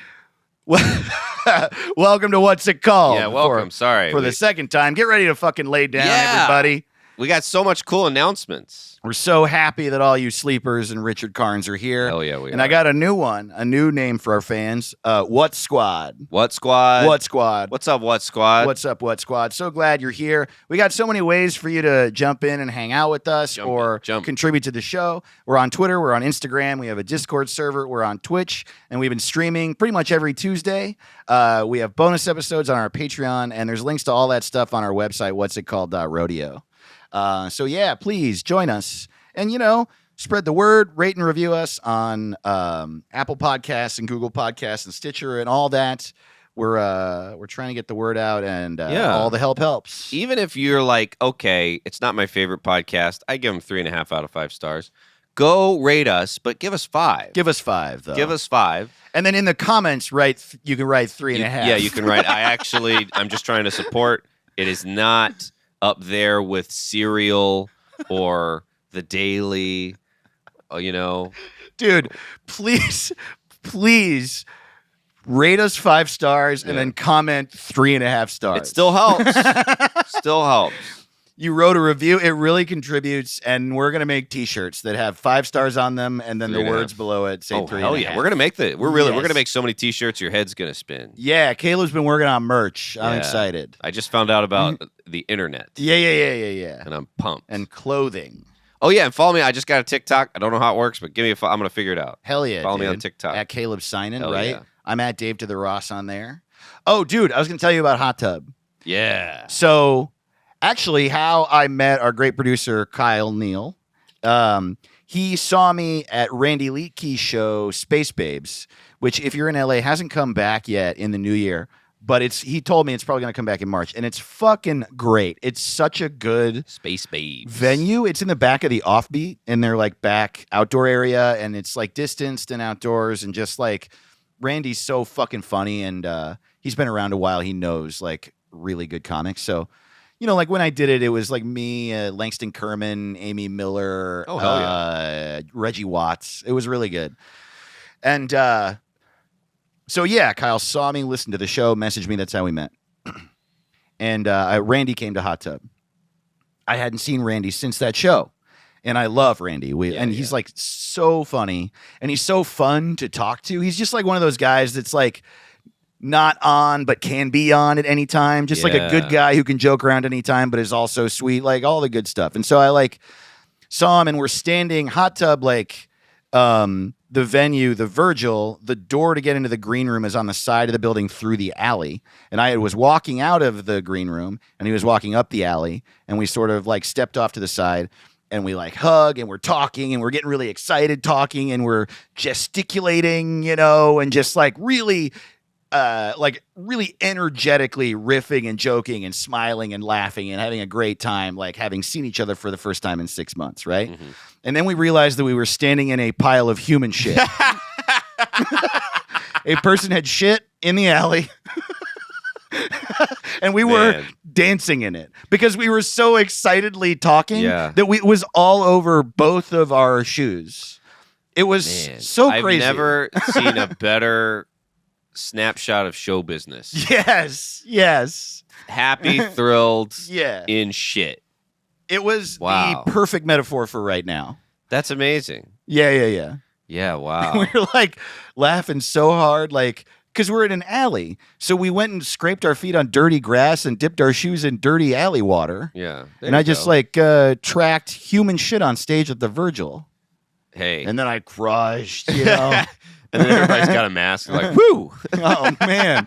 Welcome to What's It Called? Yeah, welcome. Sorry. For the second time. Get ready to fucking lay down, Yeah. everybody. We got so much cool announcements. We're so happy that all you sleepers and Richard Carnes are here. Hell yeah, we And are. I got a new name for our fans. What Squad? What Squad? What Squad? What's up, What Squad? What's up, What Squad? So glad you're here. We got so many ways for you to jump in and hang out with us Jump or in, jump. contribute to the show. We're on Twitter. We're on Instagram. We have a Discord server. We're on Twitch. And we've been streaming pretty much every Tuesday. We have bonus episodes on our Patreon. And there's links to all that stuff on our website, whatsitcalled.rodeo. So, yeah, please join us. And, spread the word, rate and review us on Apple Podcasts and Google Podcasts and Stitcher and all that. We're trying to get the word out, and all the help helps. Even if you're like, okay, it's not my favorite podcast, I give them 3.5 out of 5 stars. Go rate us, but give us 5. Give us 5, though. Give us 5. And then in the comments, you can write 3.5. Yeah, you can write. I'm just trying to support. It is not up there with Serial or The Daily, Dude, please rate us 5 stars and Yeah. then comment 3.5 stars. It still helps. Still helps. you wrote a review. It really contributes, and we're gonna make T-shirts that have 5 stars on them, and then the 3.5. words below it say Oh 3. hell yeah! We're gonna make we're Yes. gonna make so many T-shirts. Your head's gonna spin. Yeah, Caleb's been working on merch. I'm Yeah. excited. I just found out about the internet, Yeah. and I'm pumped. And clothing. oh yeah, and follow me. I just got a TikTok. I don't know how it works, but give me a. I'm gonna figure it out. Hell yeah, Follow me on dude. TikTok. At Caleb Sinan, Hell right? yeah. I'm at Dave to the Ross on there. Oh, dude, I was gonna tell you about Hot Tub. Yeah. So, actually, how I met our great producer Kyle Neal, he saw me at Randy Leakey's show Space Babes, which, if you're in LA, hasn't come back yet in the new year. But he told me it's probably going to come back in March, and it's fucking great. It's such a good Space Babes venue. It's in the back of the Offbeat in their like back outdoor area, and it's like distanced and outdoors, and just like Randy's so fucking funny, and he's been around a while. He knows like really good comics. So, you know, like when I did it, it was like me, Langston Kerman, Amy Miller, Oh, hell yeah. Reggie Watts. It was really good. And so, yeah, Kyle saw me, listened to the show, messaged me. That's how we met. And Randy came to Hot Tub. I hadn't seen Randy since that show. And I love Randy. He's like so funny, and he's so fun to talk to. He's just like one of those guys that's like not on, but can be on at any time. Just like a good guy who can joke around anytime, but is also sweet, like all the good stuff. And so I like saw him, and we're standing Hot Tub, like the venue, the Virgil, the door to get into the green room is on the side of the building through the alley. And I was walking out of the green room, and he was walking up the alley, and we sort of like stepped off to the side. And we like hug, and we're talking, and we're getting really excited talking, and we're gesticulating, you know, and just like really energetically riffing and joking and smiling and laughing and having a great time, like having seen each other for the first time in 6 months, right? Mm-hmm. And then we realized that we were standing in a pile of human shit. A person had shit in the alley. And we were dancing in it because we were so excitedly talking that it was all over both of our shoes. It was so crazy. I've never seen a better snapshot of show business. Yes. Happy, thrilled, Yeah. in shit. It was Wow. the perfect metaphor for right now. That's amazing. Yeah. Yeah, wow. We were like laughing so hard, like, because we're in an alley. So we went and scraped our feet on dirty grass and dipped our shoes in dirty alley water. Yeah. And I just like tracked human shit on stage at the Virgil. Hey. And then I crushed, you know. And then everybody's got a mask. They're like, whoo. Oh, man.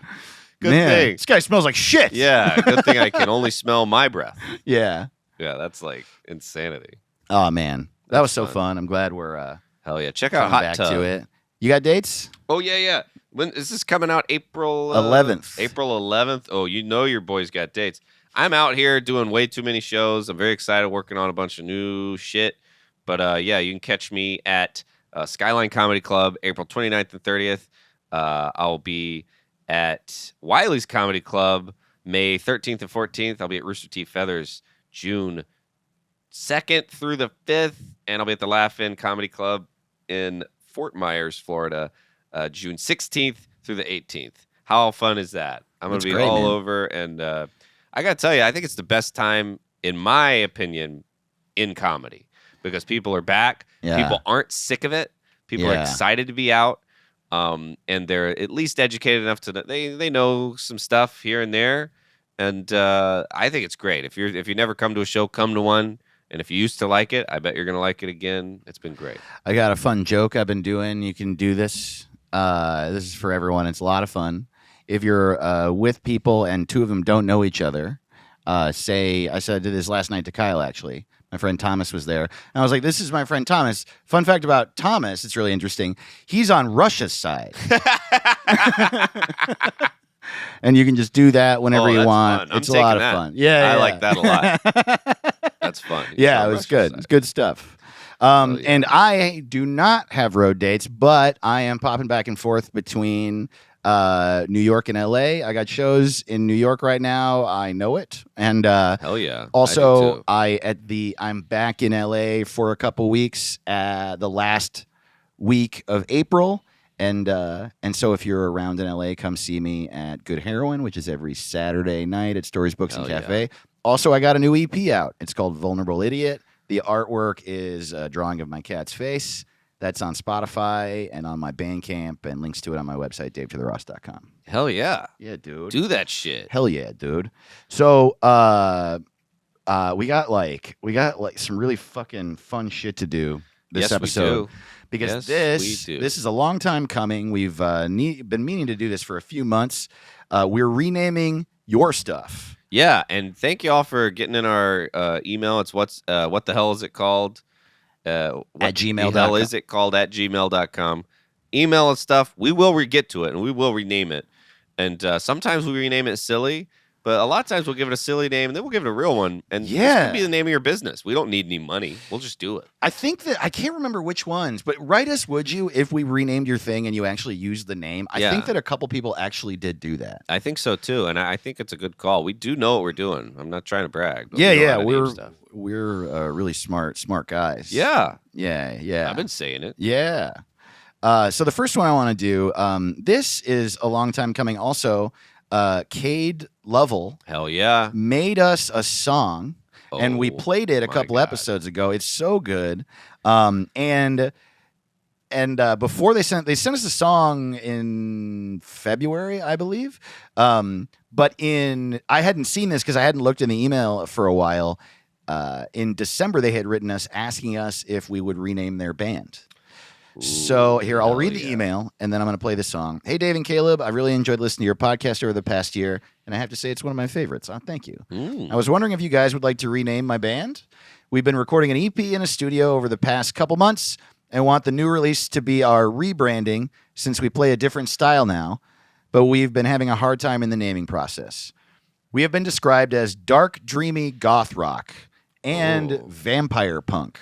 Good thing. This guy smells like shit. Yeah. Good thing I can only smell my breath. Yeah. Yeah, that's like insanity. Oh, man. That was so fun. fun. I'm glad we're Hell yeah. Check out coming Hot back Tub. to it. You got dates? Oh, yeah. When is this coming out? April 11th. April 11th. Oh, you know your boy's got dates. I'm out here doing way too many shows. I'm very excited working on a bunch of new shit. But yeah, you can catch me at Skyline Comedy Club April 29th and 30th. I'll be at Wiley's Comedy Club May 13th and 14th. I'll be at Rooster Teeth Feathers June 2nd through the 5th. And I'll be at the Laugh-In Comedy Club in Fort Myers, Florida, June 16th through the 18th. How fun is that? I'm going to be great, all man. over. And I got to tell you, I think it's the best time, in my opinion, in comedy because people are back. Yeah. People aren't sick of it. People are Yeah. excited to be out. And they're at least educated enough to they know some stuff here and there. And I think it's great. If you never come to a show, come to one. And if you used to like it, I bet you're going to like it again. It's been great. I got a fun joke I've been doing. You can do this. This is for everyone. It's a lot of fun. If you're with people and two of them don't know each other, I did this last night to Kyle, actually. My friend Thomas was there. And I was like, this is my friend Thomas. Fun fact about Thomas, it's really interesting. He's on Russia's side. And you can just do that whenever you that's want. fun. It's I'm a lot taking of that. fun. Yeah, I like that a lot. That's fun. He's Yeah, on it was Russia's good. side. It's good stuff. Yeah. And I do not have road dates, but I am popping back and forth between New York and LA. I got shows in New York right now. I know it. And Hell yeah. also I do too. I'm back in LA for a couple weeks the last week of April. And so if you're around in LA, come see me at Good Heroin, which is every Saturday night at Stories Books and Hell yeah. Cafe. Also, I got a new EP out. It's called Vulnerable Idiot. The artwork is a drawing of my cat's face. That's on Spotify and on my Bandcamp, and links to it on my website, davetotheross.com. Hell yeah. Yeah, dude. Do that shit. Hell yeah, dude. So, we got some really fucking fun shit to do this Yes, episode. we do. Because Yes, we do. this is a long time coming. We've been meaning to do this for a few months. We're renaming your stuff. Yeah, and thank you all for getting in our email. It's what the hell is it called? What At gmail.com. the hell is it called at gmail.com. Email us stuff. We will get to it, and we will rename it. And sometimes we rename it silly, but a lot of times we'll give it a silly name, and then we'll give it a real one. And this could be the name of your business. We don't need any money. We'll just do it. I think that I can't remember which ones, but write us, would you, if we renamed your thing and you actually used the name? I think that a couple people actually did do that. I think so too, and I think it's a good call. We do know what we're doing. I'm not trying to brag. But Yeah, we know how to name we're stuff. really smart guys. Yeah, yeah. I've been saying it. Yeah. So the first one I want to do, this is a long time coming. Also, Cade Lovell Hell yeah. made us a song, and we Oh, played it a my couple God. episodes ago. It's so good. And before they sent us a song in February, I believe. But I hadn't seen this because I hadn't looked in the email for a while. In December, they had written us asking us if we would rename their band. So here, I'll read the email, and then I'm going to play the song. Hey, Dave and Caleb, I really enjoyed listening to your podcast over the past year, and I have to say it's one of my favorites. Thank you. I was wondering if you guys would like to rename my band. We've been recording an EP in a studio over the past couple months and want the new release to be our rebranding since we play a different style now, but we've been having a hard time in the naming process. We have been described as dark, dreamy goth rock and vampire punk.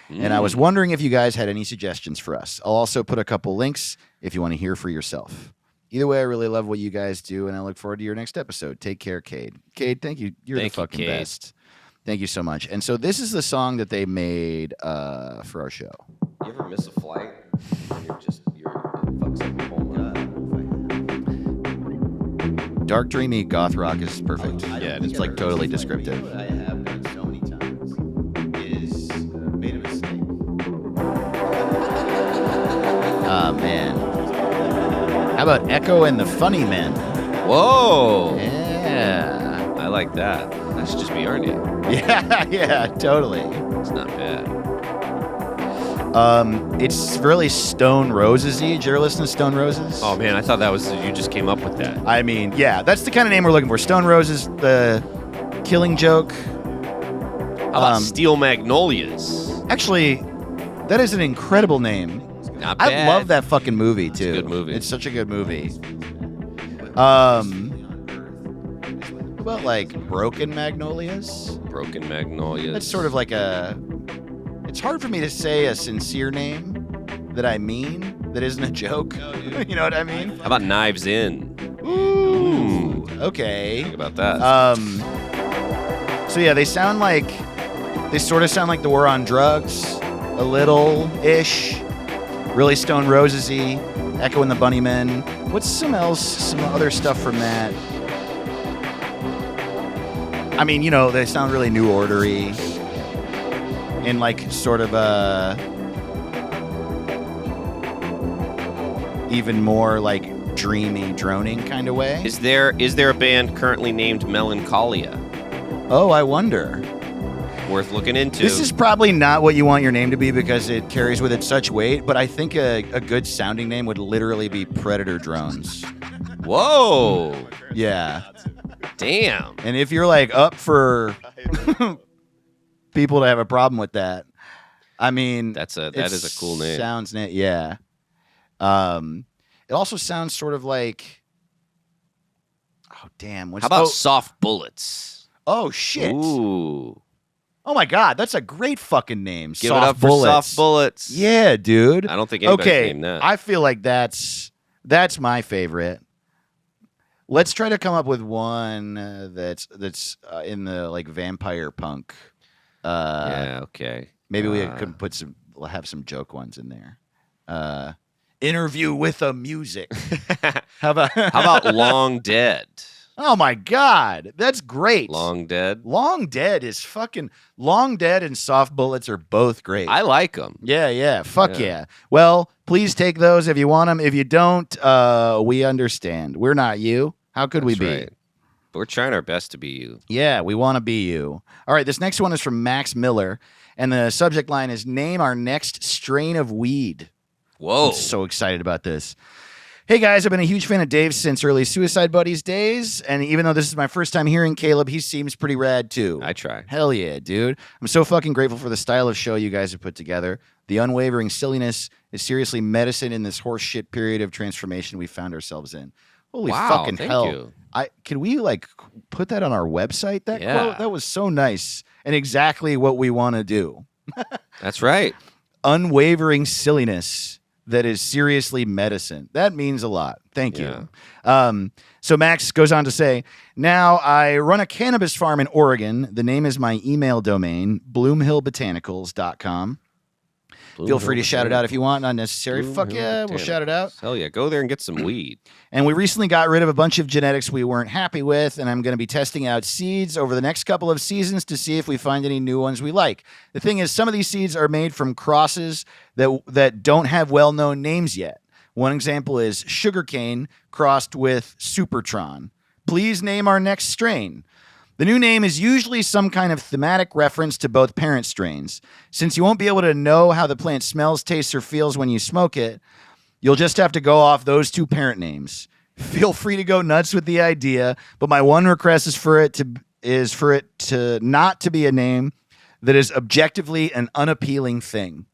And I was wondering if you guys had any suggestions for us. I'll also put a couple links if you want to hear for yourself. Either way, I really love what you guys do, and I look forward to your next episode. Take care, Cade. Cade, thank you. You're Thank the you, fucking Cade. best. Thank you so much. And so this is the song that they made for our show. You ever miss a flight? It fucks up the whole night. Dark, dreamy goth rock is perfect. Yeah, it's like totally descriptive. What I have done so many times is made a mistake. Oh, man. How about Echo and the Funny Men? Whoa! Yeah. I like that. That should just be our name. Yeah, totally. It's not bad. It's really Stone Roses-y. Did you ever listen to Stone Roses? Oh man, I thought that was you just came up with that. I mean, yeah, that's the kind of name we're looking for. Stone Roses, the Killing Joke. How about Steel Magnolias? Actually, that is an incredible name. Not bad. I love that fucking movie too. a good movie. It's such a good movie. What about like Broken Magnolias? Broken Magnolias. That's sort of like it's hard for me to say a sincere name that I mean that isn't a joke. You know what I mean? How about Knives In? Ooh. Okay. Think about that. So yeah, they sort of sound like the War on Drugs, a little-ish. Really Stone Roses-y, Echo and the Bunnymen. What's some other stuff from that? I mean, you know, they sound really New Order-y. In like sort of a even more like dreamy, droning kind of way. Is there a band currently named Melancholia? Oh, I wonder. Worth looking into. This is probably not what you want your name to be because it carries with it such weight, but I think a good sounding name would literally be Predator Drones. Whoa! Yeah. Damn. And if you're like up for people to have a problem with that, I mean, That is a cool name. Yeah. It also sounds sort of like, oh damn, How about Soft Bullets? Oh shit! Ooh. Oh my god, that's a great fucking name. Give Soft it up Bullets. for Soft Bullets. Yeah, dude. I don't think anybody's Okay, named that. I feel like that's my favorite. Let's try to come up with one that's in the like vampire punk. Yeah, okay. Maybe we could have some joke ones in there. Interview with a music. How about How about Long Dead? Oh my God, that's great. Long Dead. Long Dead is fucking Long Dead and Soft Bullets are both great. I like them. Yeah. Fuck Yeah. yeah. Well, please take those if you want them. If you don't, we understand. We're not you. How could we be? Right. But we're trying our best to be you. Yeah, we want to be you. All right, this next one is from Max Miller, and the subject line is "Name our next strain of weed." Whoa. I'm so excited about this. Hey guys, I've been a huge fan of Dave since early Suicide Buddies days, and even though this is my first time hearing Caleb, he seems pretty rad too. I try. Hell yeah, dude. I'm so fucking grateful for the style of show you guys have put together. The unwavering silliness is seriously medicine in this horseshit period of transformation we found ourselves in. Holy Wow, fucking thank hell. you. Can we like put that on our website? That Yeah. quote? That was so nice and exactly what we want to do. That's right. Unwavering silliness that is seriously medicine. That means a lot. Thank you. So Max goes on to say, now I run a cannabis farm in Oregon. The name is my email domain, bloomhillbotanicals.com. Feel free to shout it out if you want. Not necessary. Fuck yeah, we'll shout it out. Hell yeah. Go there and get some weed. And we recently got rid of a bunch of genetics we weren't happy with, and I'm going to be testing out seeds over the next couple of seasons to see if we find any new ones we like. The thing is, some of these seeds are made from crosses that don't have well-known names yet. One example is sugarcane crossed with Supertron. Please name our next strain. The new name is usually some kind of thematic reference to both parent strains. Since you won't be able to know how the plant smells, tastes, or feels when you smoke it, you'll just have to go off those two parent names. Feel free to go nuts with the idea, but my one request is for it to not to be a name that is objectively an unappealing thing.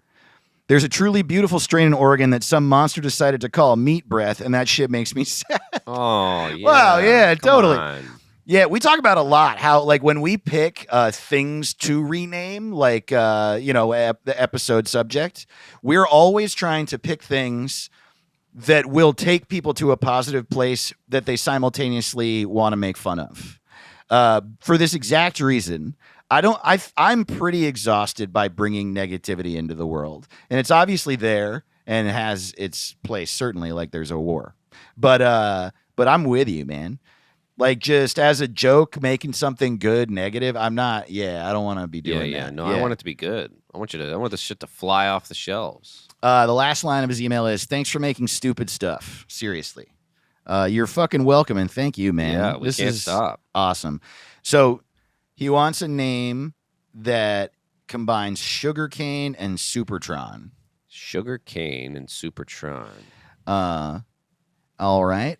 There's a truly beautiful strain in Oregon that some monster decided to call Meat Breath, and that shit makes me sad. Oh, yeah. Wow, yeah, Come totally. on. Yeah, we talk about a lot how, like, when we pick things to rename, like, the episode subject, we're always trying to pick things that will take people to a positive place that they simultaneously want to make fun of. For this exact reason, I'm pretty exhausted by bringing negativity into the world. And it's obviously there and it has its place, certainly, like there's a war. But I'm with you, man. Like, just as a joke, making something good negative. I don't want to be doing that. No, I want it to be good. I want this shit to fly off the shelves. The last line of his email is, thanks for making stupid stuff. Seriously. You're fucking welcome, and thank you, man. Yeah, we can't stop. Awesome. So he wants a name that combines sugarcane and Supertron. Sugarcane and Supertron. All right.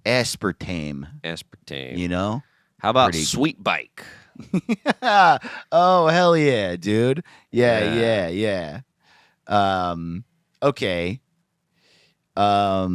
Aspartame. You know? How about Pretty- Sweet Bike? Oh, hell yeah, dude. Yeah. Yeah. Okay. How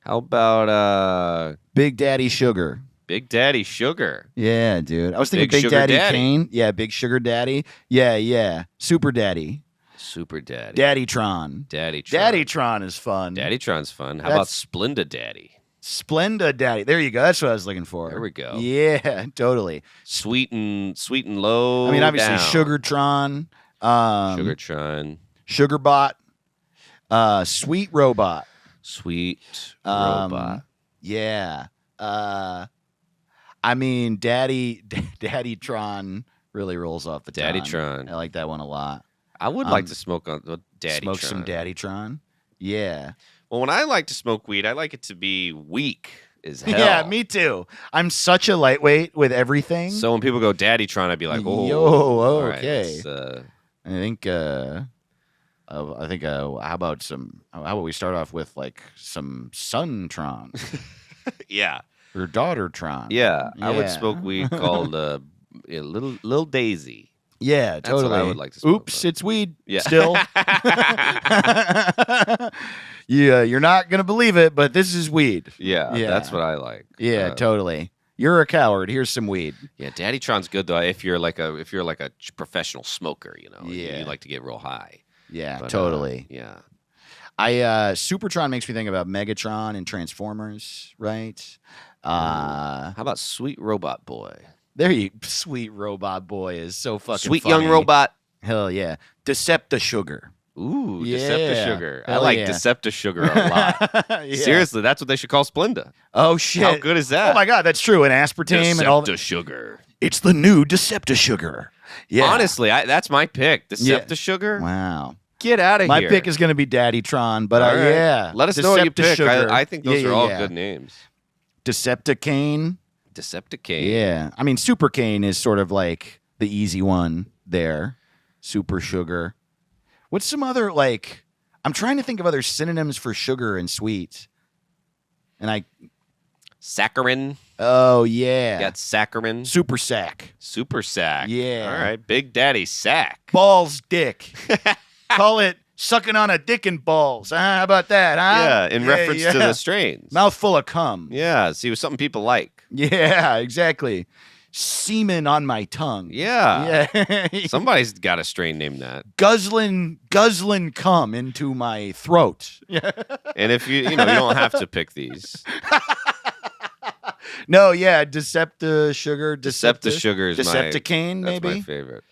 about Big Daddy Sugar. Big Daddy Sugar? Yeah, dude. I was thinking Big Big Sugar Daddy Daddy. Kane. Yeah, Big Sugar Daddy. Yeah. Super Daddy. Super Daddy. Daddytron. Daddytron. Daddytron is fun. Daddytron's fun. How about That's- Splenda Daddy? Splenda Daddy. There you go. That's what I was looking for. There we go. Yeah, totally. Sweet and low. I mean, obviously, down. Sugartron. Sugartron. Sugarbot. Sweet Robot. Sweet Um, Robot. Yeah. I mean, Daddytron really rolls off the tongue. Daddytron. I like that one a lot. I would like to smoke on Daddytron. Smoke some Daddytron. Yeah. Well, when I like to smoke weed, I like it to be weak as hell. Yeah, me too. I'm such a lightweight with everything. So when people go Daddytron, I'd be like, oh, Yo, all right, okay. let's, I think how about we start off with like some Suntron yeah, or Daughtertron. yeah. I would Yeah. smoke weed called Little Daisy. Yeah, That's totally. what I would like to smoke. Oops, though. it's weed. Yeah. Still. Yeah, you're not gonna believe it, but this is weed. Yeah, Yeah. that's what I like. Yeah, totally. You're a coward. Here's some weed. Yeah, Daddytron's good though. If you're like a professional smoker, you know, Yeah. you like to get real high. Yeah, But, totally. Yeah. Supertron makes me think about Megatron and Transformers, right? How about Sweet Robot Boy? There you sweet robot boy is so fucking Sweet funny. young robot. Hell yeah. Decepta Sugar. Ooh, Yeah. Decepti-Sugar. I Hell like yeah. Decepti-Sugar a lot. Yeah. Seriously, that's what they should call Splenda. Oh shit! How good is that? Oh my god, that's true. And aspartame and all. Decepti-Sugar. It's the new Decepti-Sugar. Yeah. Honestly, that's my pick. Yeah. Decepti-Sugar. Wow. Get out of My here. pick is going to be Daddy Tron, but All right. yeah. Let us know what you pick. Decepti-Sugar. I think those Yeah, are yeah, all yeah. good names. Decepticane. Decepticane. Yeah. I mean, Super Cane is sort of like the easy one there. Super Sugar. What's some other, like, I'm trying to think of other synonyms for sugar and sweet. And Saccharin. oh, yeah. You got saccharin. Super Sack. Super sack. Yeah. All right. Big Daddy sack. Balls dick. Call it sucking on a dick and balls. How about that, huh? Yeah, in reference to the strains. Mouthful of cum. Yeah, see, it was something people like. Yeah, exactly. Semen on my tongue. Yeah. Yeah. Somebody's got a strain named that. guzzling cum into my throat. Yeah. And if you don't have to pick these. No, yeah, Decepti-Sugar. Decepti-Sugar is Decepticane, that's maybe? my favorite.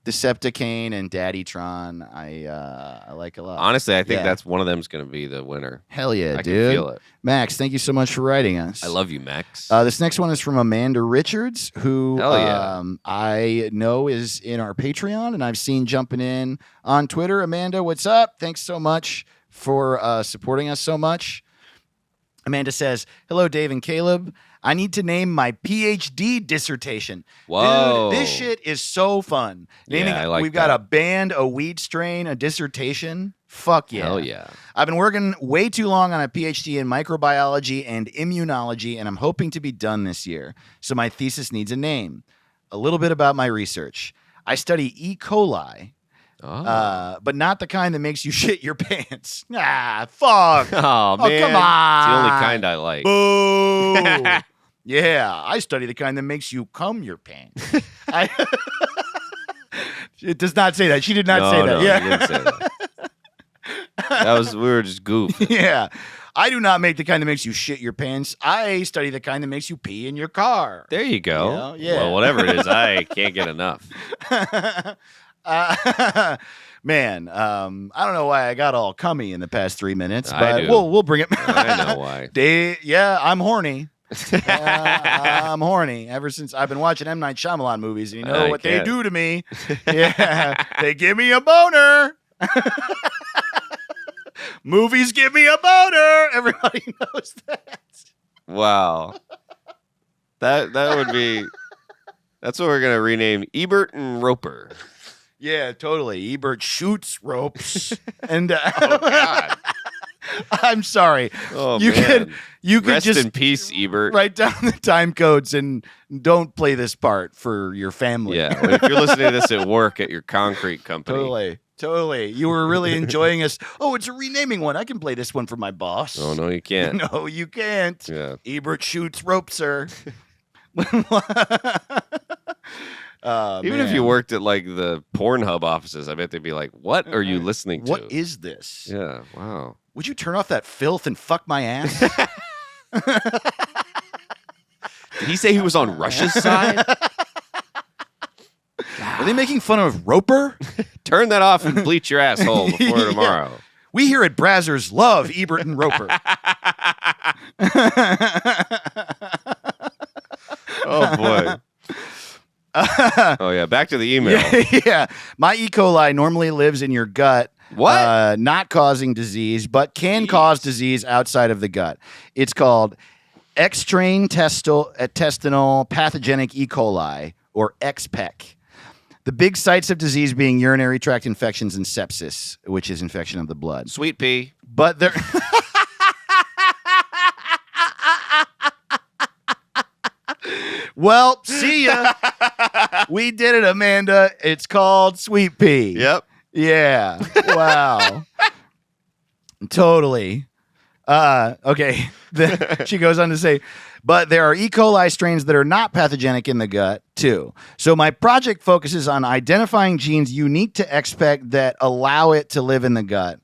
Decepticane and Daddy Tron, I like a lot. Honestly, I think Yeah. that's one of them's going to be the winner. Hell yeah, I dude. can feel it. Max, thank you so much for writing us. I love you, Max. This next one is from Amanda Richards, who Hell yeah. I know is in our Patreon, and I've seen jumping in on Twitter. Amanda, what's up? Thanks so much for supporting us so much. Amanda says, "Hello, Dave and Caleb. I need to name my PhD dissertation." Whoa. Dude, this shit is so fun. Yeah, I like we've got that. a band, a weed strain, a dissertation. Fuck yeah. Hell yeah. I've been working way too long on a PhD in microbiology and immunology, and I'm hoping to be done this year. So my thesis needs a name. A little bit about my research. I study E. coli, Oh. but not the kind that makes you shit your pants. Ah, fuck. Oh, man. come on. It's the only kind I like. Boo. Yeah, I study the kind that makes you cum your pants. It does not say that. She did not say that. No, Yeah. you didn't say that. We were just goofing. Yeah. I do not make the kind that makes you shit your pants. I study the kind that makes you pee in your car. There you go. You know? Yeah. Well, whatever it is, I can't get enough. Man, I don't know why I got all cummy in the past 3 minutes, I but do. we'll bring it. I know why. Yeah, I'm horny. I'm horny ever since I've been watching M. Night Shyamalan movies, and you know I what can't. they do to me. Yeah, they give me a boner. Movies give me a boner. Everybody knows that. Wow. That would be. That's what we're gonna rename Ebert and Roper. Yeah, totally. Ebert shoots ropes, and Oh God. I'm sorry. Oh you man. could Rest just in peace, Ebert. write down the time codes and don't play this part for your family. Yeah. If you're listening to this at work at your concrete company. Totally. You were really enjoying us. Oh, it's a renaming one. I can play this one for my boss. Oh no, you can't. No, you can't. Yeah. Ebert shoots rope, sir. Even if you worked at like the Pornhub offices, I bet they'd be like, "What are you listening to?" What is this? Yeah. Wow. Would you turn off that filth and fuck my ass? Did he say he was on Russia's side? Are they making fun of Roper? Turn that off and bleach your asshole before Yeah. tomorrow. We here at Brazzers love Ebert and Roper. Oh boy. Oh yeah. Back to the email. Yeah. My E. coli normally lives in your gut. What? Not causing disease, but can Jeez. cause disease outside of the gut. It's called extraintestinal pathogenic E. coli, or XPEC. The big sites of disease being urinary tract infections and sepsis, which is infection of the blood. Sweet pea. But there. Well, see ya. We did it, Amanda. It's called Sweet Pea. Yep. Yeah. Wow. Totally. Okay. She goes on to say, but there are E. coli strains that are not pathogenic in the gut, too. So my project focuses on identifying genes unique to XPEC that allow it to live in the gut.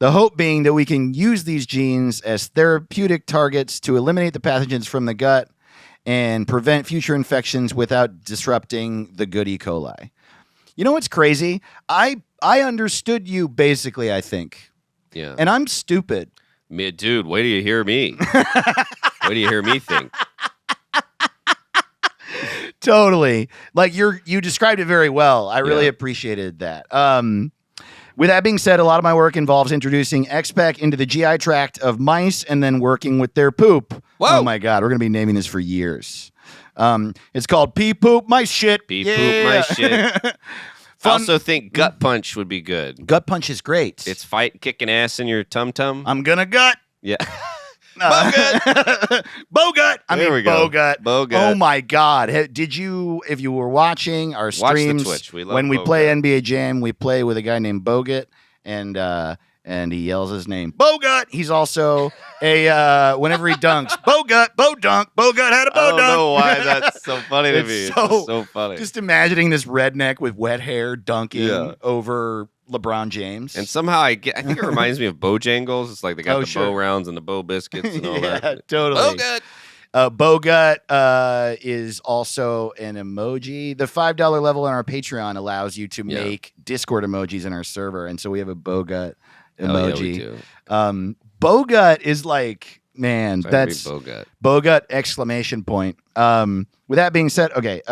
The hope being that we can use these genes as therapeutic targets to eliminate the pathogens from the gut and prevent future infections without disrupting the good E. coli. You know what's crazy? I I understood you basically, I think. Yeah. And I'm stupid. Dude, wait till you hear me. Wait till you hear me think. Totally. Like you described it very well. I really appreciated that. With that being said, a lot of my work involves introducing X-Pac into the GI tract of mice and then working with their poop. Whoa. Oh my God, we're going to be naming this for years. It's called Pee Poop Mice Shit. Pee Poop Mice Shit. I Fun- also think Gut Punch would be good. Gut Punch is great. It's fight kicking ass in your tum-tum. I'm gonna gut. Yeah. Bogut. I There mean, we go. Bogut. Bogut. Oh my God! Did you? If you were watching our the streams, Twitch. We love when we Bogut. play NBA Jam, we play with a guy named Bogut, and he yells his name, Bogut. He's also a whenever he dunks, Bogut, Bo Dunk, Bogut had a I Bo don't Dunk. know why that's so funny to It's me. It's so- just so funny. Just imagining this redneck with wet hair dunking Yeah. over LeBron James. And somehow I think it reminds me of Bojangles. It's like they got Oh, the sure. bow rounds and the bow biscuits and all yeah, that. totally. Oh, good. Bogut is also an emoji. The $5 level on our Patreon allows you to make Discord emojis in our server, and so we have a Bogut Hell yeah, emoji. we do. Bogut is like, man, Sorry to be that's Bogut. Bogut exclamation point. With that being said, okay.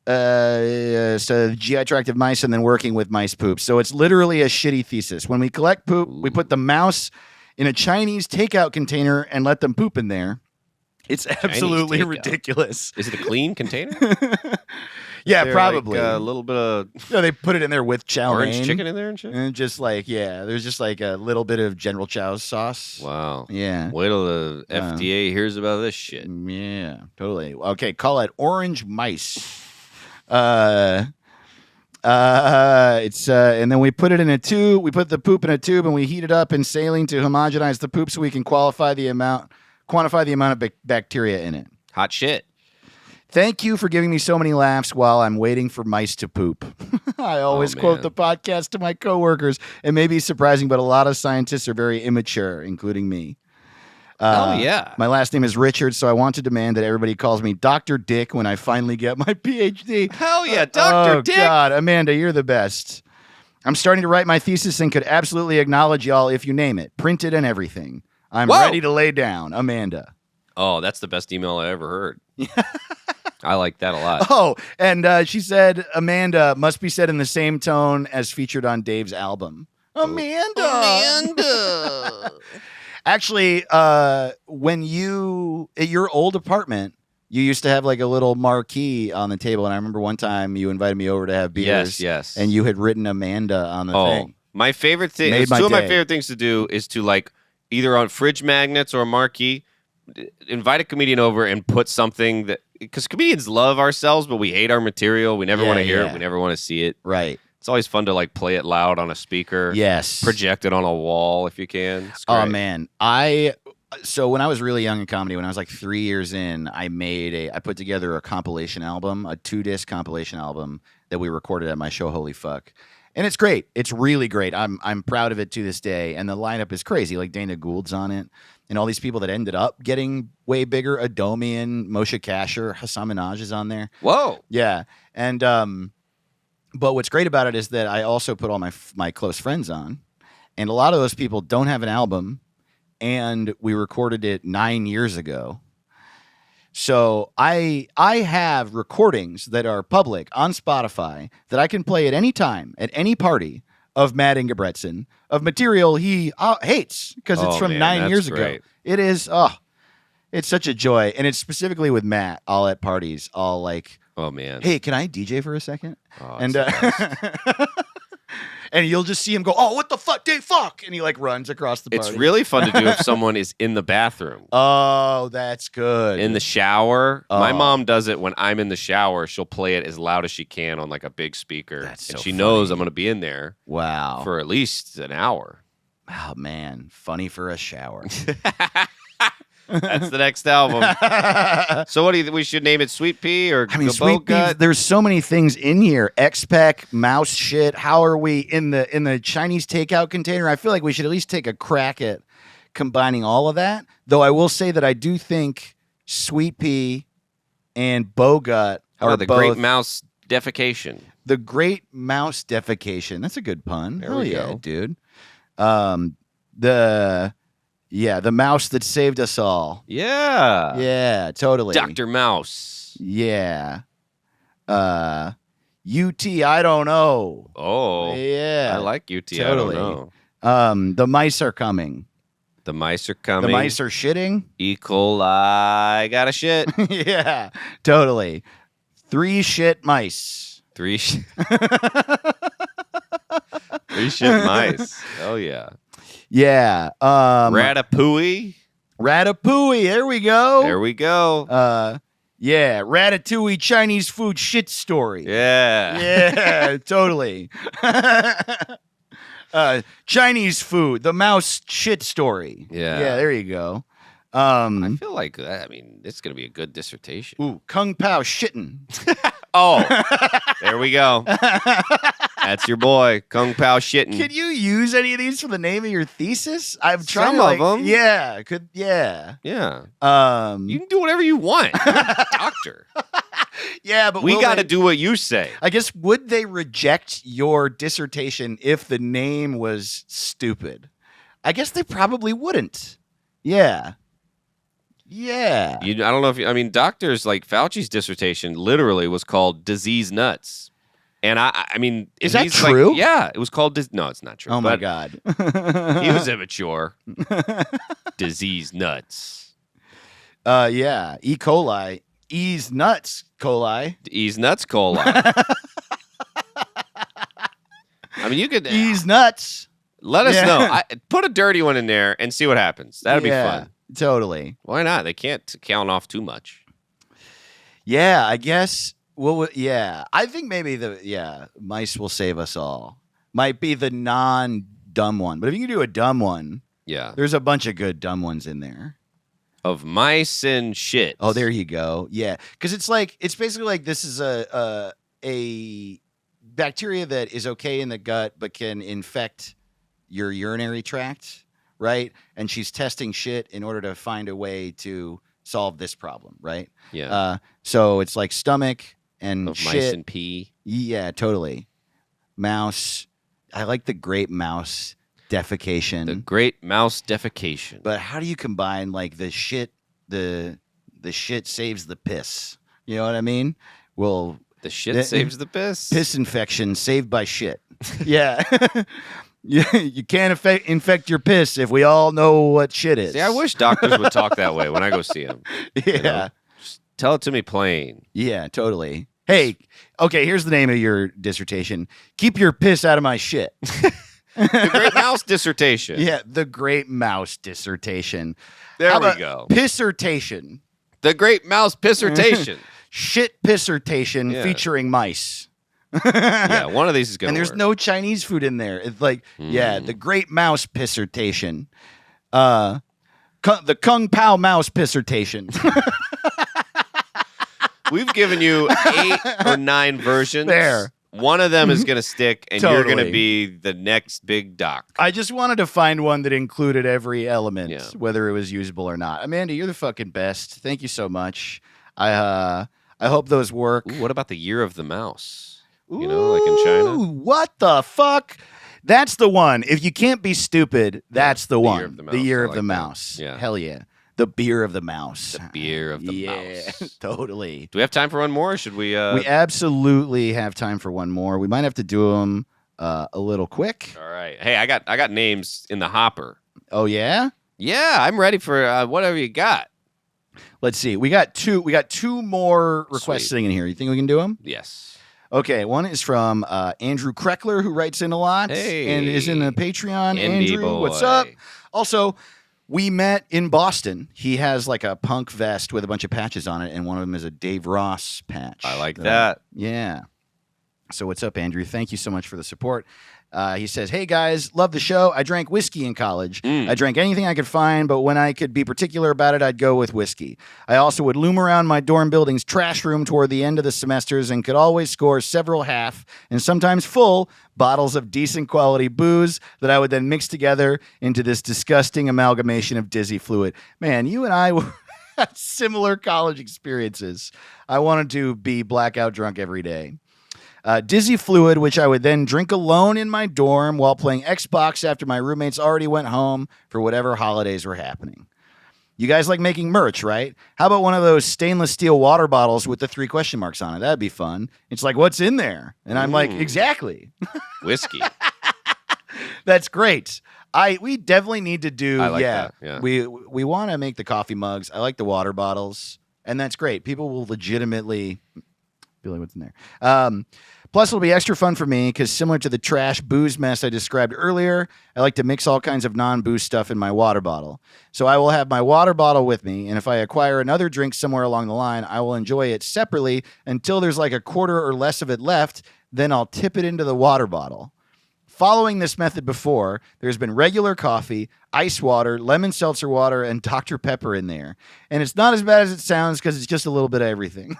So GI tract of mice and then working with mice poop. So it's literally a shitty thesis. When we collect poop, we put the mouse in a Chinese takeout container and let them poop in there. It's absolutely takeout. ridiculous. Is it a clean container? Yeah, There, probably. Like, a little bit of No, they put it in there with chow orange mein. chicken in there and shit? And just like, yeah, there's just like a little bit of General Chow's sauce. Wow. Yeah. Wait till the FDA hears about this shit. Yeah, totally. Okay, call it orange mice. It's and then we put it in a tube. We put the poop in a tube and we heat it up in saline to homogenize the poop so we can quantify the amount of bacteria in it. Hot shit. Thank you for giving me so many laughs while I'm waiting for mice to poop. I always quote man. the podcast to my coworkers. It may be surprising, but a lot of scientists are very immature, including me. Oh, yeah. My last name is Richard, so I want to demand that everybody calls me Dr. Dick when I finally get my PhD. Hell yeah, Dr. Oh, Dick. God, Amanda, you're the best. I'm starting to write my thesis and could absolutely acknowledge y'all if you name it. Printed and everything. I'm Whoa. ready to lay down. Amanda. Oh, that's the best email I ever heard. I like that a lot. Oh, and she said Amanda must be said in the same tone as featured on Dave's album. Amanda. Actually, when you at your old apartment, you used to have like a little marquee on the table, and I remember one time you invited me over to have beers. Yes. And you had written Amanda on the thing. My favorite thing. Made my Two of my day. favorite things to do is to like either on fridge magnets or a marquee, invite a comedian over and put something that because comedians love ourselves, but we hate our material. We never Yeah, want to hear yeah. it. We never want to see it. Right. It's always fun to like play it loud on a speaker. Yes. Project it on a wall if you can. It's Oh great. man, so when I was really young in comedy, when I was like 3 years in, I put together a compilation album, a 2-disc compilation album that we recorded at my show Holy Fuck. And it's great. It's really great. I'm proud of it to this day. And the lineup is crazy. Like Dana Gould's on it. And all these people that ended up getting way bigger. Adomian, Moshe Kasher, Hassan Minaj is on there. Whoa. Yeah. And but what's great about it is that I also put all my close friends on. And a lot of those people don't have an album. And we recorded it 9 years ago. So I have recordings that are public on Spotify that I can play at any time, at any party of Matt Ingebretson, of material he hates because it's Oh, from man, 9 that's years ago. great. It is, it's such a joy. And it's specifically with Matt, all at parties, all like, Oh man. hey, can I DJ for a second? Oh, And it's the best. and you'll just see him go, oh, what the fuck, Dave, fuck. And he like runs across the party. It's really fun to do if someone is in the bathroom. Oh, that's good. In the shower. My Oh. mom does it when I'm in the shower. She'll play it as loud as she can on like a big speaker. That's and so she knows funny. I'm going to be in there Wow. for at least an hour. Oh man, funny for a shower. That's the next album. So what do you think? We should name it Sweet Pea or I mean, Gabo Sweet Peas, Gut? there's so many things in here. X-Pac, mouse shit. How are we in the Chinese takeout container? I feel like we should at least take a crack at combining all of that. Though I will say that I do think Sweet Pea and Bogut How are about the both Great Mouse defecation? The Great Mouse Defecation. That's a good pun. There Hell we yeah, go. dude. The mouse that saved us all. Yeah. Yeah, totally. Dr. Mouse. Yeah. UT, I don't know. Oh. Yeah. I like UT. Totally. I don't know. The mice are coming. The mice are coming. The mice are shitting. E. coli. Got a shit. Yeah, totally. 3 shit mice. 3 shit. 3 shit mice. Oh yeah. Yeah. Ratatouille. Ratatouille. There we go. There we go. Yeah. Ratatouille Chinese food shit story. Yeah. Yeah, totally. Chinese food, the mouse shit story. Yeah. Yeah, there you go. I feel like it's gonna be a good dissertation. Ooh, Kung Pao shitting. Oh, there we go. That's your boy, Kung Pao shitting. Could you use any of these for the name of your thesis? I'm trying Some to of 'em. Yeah, could yeah. Yeah. You You can do whatever you want. You're a doctor. yeah, but We will got to they- do what you say. I guess would they reject your dissertation if the name was stupid? I guess they probably wouldn't. Yeah. Yeah. I don't know if doctors like Fauci's dissertation literally was called Disease Nuts. And I mean, Is that he's like- true? yeah, it was called no, it's not true. Oh my but god. He was immature. Disease Nuts. Yeah. E. coli. E's nuts coli. Ease Nuts coli. I mean, you could E's nuts. let us Yeah. know. Put a dirty one in there and see what happens. That'd be Yeah, fun. Totally. Why not? They can't count off too much. Yeah, I guess. Well, yeah. I think maybe mice will save us all. Might be the non-dumb one, but if you can do a dumb one, Yeah. there's a bunch of good dumb ones in there. Of mice and shit. Oh, there you go. Yeah, because it's basically like this is a bacteria that is okay in the gut but can infect your urinary tract, right? And she's testing shit in order to find a way to solve this problem, right? Yeah. So it's like stomach and of shit. mice and pee. Yeah, totally. Mouse. I like the Great Mouse Defecation. The Great Mouse Defecation. But how do you combine like the shit saves the piss? You know what I mean? Well, the shit the- saves the piss. piss infection saved by shit. Yeah. You can't infect your piss if we all know what shit is. See, I wish doctors would talk that way when I go see them. Yeah. know? Just tell it to me plain. Yeah, totally. Hey, okay, here's the name of your dissertation. Keep your piss out of my shit. The Great Mouse Dissertation. Yeah, the Great Mouse Dissertation. There How we about go. Pissertation. The Great Mouse Pissertation. Shit pissertation Yeah. featuring mice. Yeah, one of these is going to And there's work. no Chinese food in there. It's like, yeah, Mm. the Great Mouse Pissertation. The Kung Pao Mouse Pissertation. We've given you 8 or 9 versions. There. One of them is going to stick, and you're going Totally. to be the next big doc. I just wanted to find one that included every element, Yeah. whether it was usable or not. Amanda, you're the fucking best. Thank you so much. I hope those work. Ooh, what about the Year of the Mouse? You know, like in China? Ooh, what the fuck? That's the one. If you can't be stupid, that's the the one. Year of the The Mouse. Year I of the like that. Mouse. Yeah. Hell yeah. The beer of the mouse. The Beer of the yeah, Mouse. totally. Do we have time for one more, or should we? We absolutely have time for one more. We might have to do them a little quick. All right. Hey, I got names in the hopper. Oh yeah. Yeah, I'm ready for whatever you got. Let's see. We got two more requests Sweet. sitting in here. You think we can do them? Yes. Okay. One is from Andrew Kreckler, who writes in a lot and is in the Patreon. Indie Andrew, what's boy. up? Also, we met in Boston. He has like a punk vest with a bunch of patches on it, and one of them is a Dave Ross patch. I like that. Yeah. So what's up, Andrew? Thank you so much for the support. He says, "Hey guys, love the show. I drank whiskey in college. Mm. I drank anything I could find, but when I could be particular about it, I'd go with whiskey. I also would loom around my dorm building's trash room toward the end of the semesters and could always score several half and sometimes full bottles of decent quality booze that I would then mix together into this disgusting amalgamation of dizzy fluid. Man, you and I had similar college experiences. I wanted to be blackout drunk every day. Dizzy fluid, which I would then drink alone in my dorm while playing Xbox after my roommates already went home for whatever holidays were happening. You guys like making merch, right? How about one of those stainless steel water bottles with the 3 question marks on it? That'd be fun. It's like, what's in there? And I'm like, exactly. Whiskey. That's great. We definitely need to do. I like that, yeah. We want to make the coffee mugs. I like the water bottles, and that's great. People will legitimately be like, "What's in there?" Plus, it'll be extra fun for me because similar to the trash booze mess I described earlier, I like to mix all kinds of non-booze stuff in my water bottle. So I will have my water bottle with me, and if I acquire another drink somewhere along the line, I will enjoy it separately until there's like a quarter or less of it left. Then I'll tip it into the water bottle. Following this method before, there's been regular coffee, ice water, lemon seltzer water, and Dr. Pepper in there. And it's not as bad as it sounds because it's just a little bit of everything.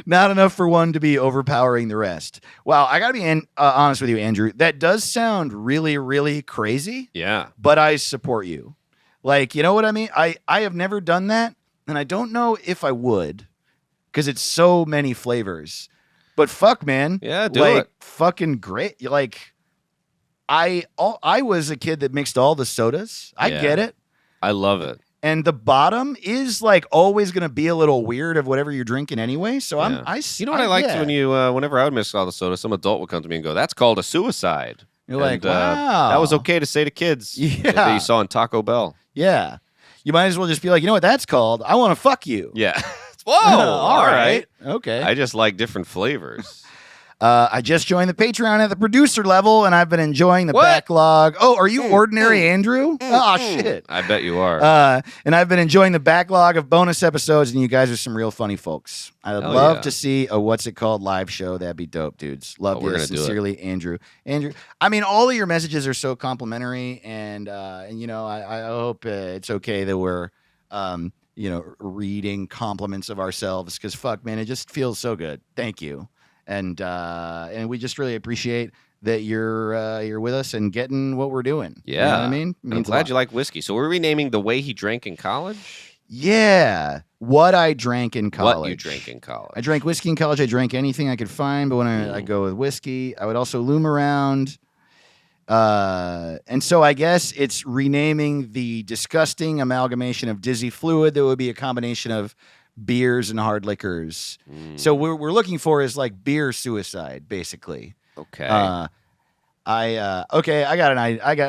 Not enough for one to be overpowering the rest. Wow, I got to be honest with you, Andrew. That does sound really, really crazy. Yeah. But I support you. Like, you know what I mean? I have never done that, and I don't know if I would because it's so many flavors. But fuck, man. Yeah, do like, it. Fucking great. Like, I was a kid that mixed all the sodas. I Yeah. get it. I love it. And the bottom is like always going to be a little weird of whatever you're drinking anyway. So Yeah. you You know what I liked yeah. when you, whenever I would mix all the soda, some adult would come to me and go, "That's called a suicide." You're like, And, wow. that was okay to say to kids. Yeah. That you saw in Taco Bell. Yeah. You might as well just be like, you know what that's called? I want to fuck you. Yeah. Whoa. All right. Okay. I just like different flavors. I just joined the Patreon at the producer level, and I've been enjoying the What? backlog. Oh, are you ordinary Andrew? Oh, shit. I bet you are. And I've been enjoying the backlog of bonus episodes, and you guys are some real funny folks. I would Hell love yeah. to see a What's It Called live show. That'd be dope, dudes. Love we're you. gonna do it. Sincerely, Andrew. Andrew, I mean, all of your messages are so complimentary, and you know, I hope it's okay that we're, you know, reading compliments of ourselves because fuck, man, it just feels so good. Thank you. And we just really appreciate that you're with us and getting what we're doing. Yeah. You know what I mean? It And I'm means a glad lot. you like whiskey. So we're renaming The Way He Drank in College? Yeah. What I drank in college. What you drank in college. I drank whiskey in college. I drank anything I could find, but when I go with whiskey, I would also loom around. And so I guess it's renaming the disgusting amalgamation of dizzy fluid that would be a combination of beers and hard liquors. So what we're looking for is like beer suicide, basically. Okay.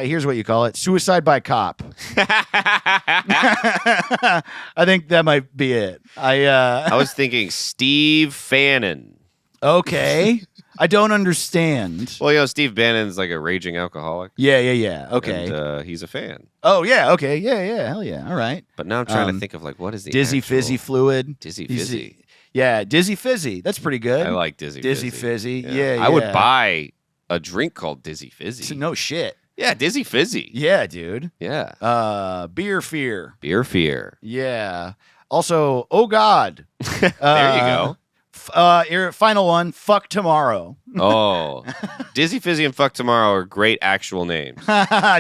Here's what you call it: suicide by cop. I think that might be it. I was thinking Steve Fannin. Okay. I don't understand. Well, you know, Steve Bannon's like a raging alcoholic. Yeah. Okay. And, he's a fan. Oh yeah. Okay. Yeah. Hell yeah. All right. But now I'm trying to think of like, what is the Dizzy actual- fizzy fluid. Dizzy He's- Fizzy. Yeah, dizzy fizzy. That's pretty good. I like Dizzy Dizzy Fizzy. Fizzy. Yeah, I would yeah. buy a drink called Dizzy Fizzy. No shit. Yeah, Dizzy Fizzy. Yeah, dude. Yeah. Beer fear. Beer fear. Yeah. Also, oh God. There you go. Your final one. Fuck tomorrow. Oh, Dizzy Fizzy and Fuck Tomorrow are great actual names.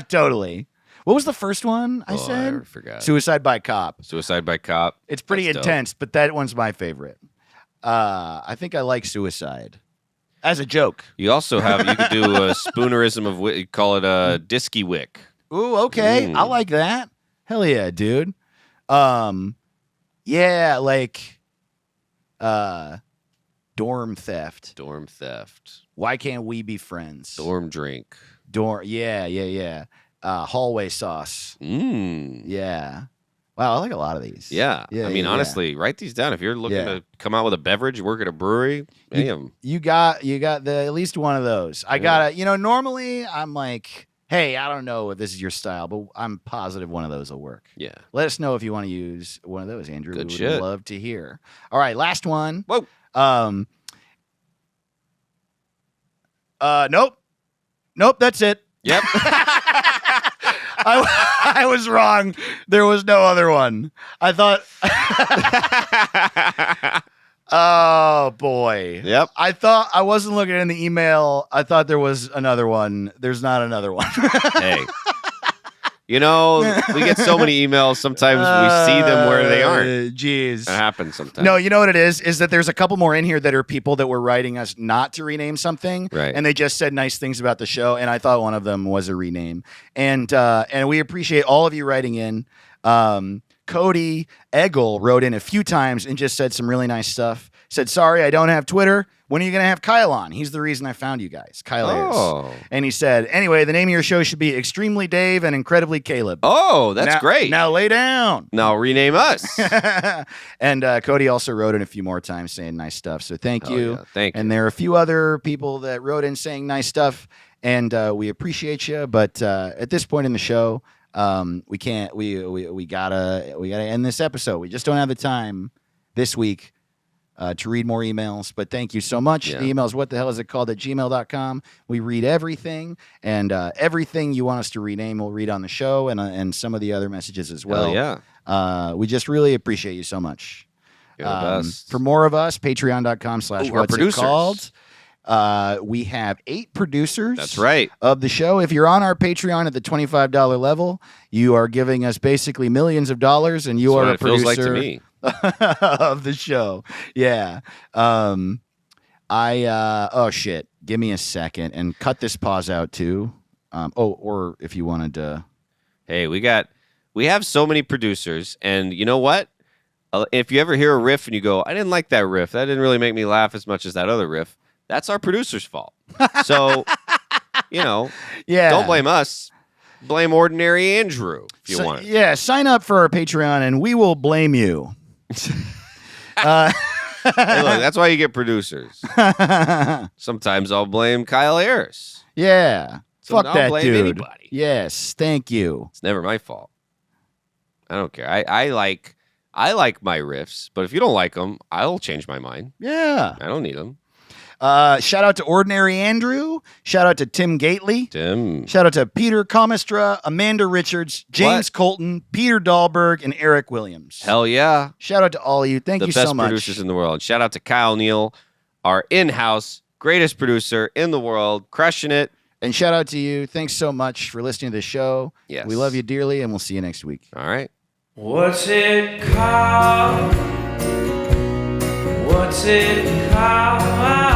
Totally. What was the first one I said? I forgot. Suicide by cop. Suicide by Cop. It's pretty That's dope. intense, but that one's my favorite. I think I like suicide as a joke. You also have, you could do a spoonerism of, you call it a Disky Wick. Ooh, okay. I like that. Hell yeah, dude. Yeah, like dorm theft. Dorm theft. Why can't we be friends? Dorm drink. Yeah. Hallway sauce. Yeah. Wow, I like a lot of these. Yeah. Yeah, I mean, yeah, honestly, write these down. If you're looking Yeah. to come out with a beverage, work at a brewery, damn. You got at least one of those. I gotta, normally I'm like, hey, I don't know if this is your style, but I'm positive one of those will work. Yeah. Let us know if you want to use one of those, Andrew. Good we would shit. love to hear. All right, last one. Whoa. Nope, that's it. Yep. I was wrong. There was no other one. I thought. Oh boy. Yep. I thought I wasn't looking in the email. I thought there was another one. There's not another one. Hey. You know, we get so many emails. Sometimes we see them where they aren't. Jeez. That happens sometimes. No, you know what it is that there's a couple more in here that are people that were writing us not to rename something, Right. and they just said nice things about the show, and I thought one of them was a rename, and we appreciate all of you writing in. Cody Eggle wrote in a few times and just said some really nice stuff. Said, sorry, I don't have Twitter. When are you going to have Kyle on? He's the reason I found you guys. Kyle Ayers. Oh. And he said, anyway, the name of your show should be Extremely Dave and Incredibly Caleb. Oh, that's great. Now lay down. Now rename us. And Cody also wrote in a few more times saying nice stuff. So thank Oh, you. yeah. Thank you. And there are a few other people that wrote in saying nice stuff. And we appreciate you. But at this point in the show, we can't. We gotta end this episode. We just don't have the time this week to read more emails. But thank you so much. Yeah. The emails, what the hell is it called, at gmail.com. We read everything, and everything you want us to rename, we'll read on the show, and some of the other messages as well. Hell yeah. We just really appreciate you so much. You're the best. For more of us, patreon.com/what's Ooh, our it producers. called. We have 8 producers. That's right. Of the show. If you're on our Patreon at the $25 level, you are giving us basically millions of dollars, and you That's are what a it feels producer like to me. of the show. Yeah. Oh shit. Give me a second and cut this pause out too. Or if you wanted to. Hey, we have so many producers, and you know what? If you ever hear a riff and you go, I didn't like that riff, that didn't really make me laugh as much as that other riff, that's our producer's fault. So, Yeah. don't blame us. Blame Ordinary Andrew if you want. Yeah, sign up for our Patreon and we will blame you. Hey, look, that's why you get producers. Sometimes I'll blame Kyle Ayers. Yeah. So Fuck don't that blame dude. anybody. Yes, thank you. It's never my fault. I don't care. I like my riffs, but if you don't like them, I'll change my mind. Yeah. I don't need them. Shout out to Ordinary Andrew. Shout out to Tim Gately. Tim. Shout out to Peter Comistra, Amanda Richards, James Colton, Peter Dahlberg, and Eric Williams. Hell yeah. Shout out to all of you. Thank The you best so much. producers in the world. Shout out to Kyle Neal, our in-house greatest producer in the world, crushing it. And shout out to you. Thanks so much for listening to the show. Yes. We love you dearly, and we'll see you next week. All right. What's it called? What's it called?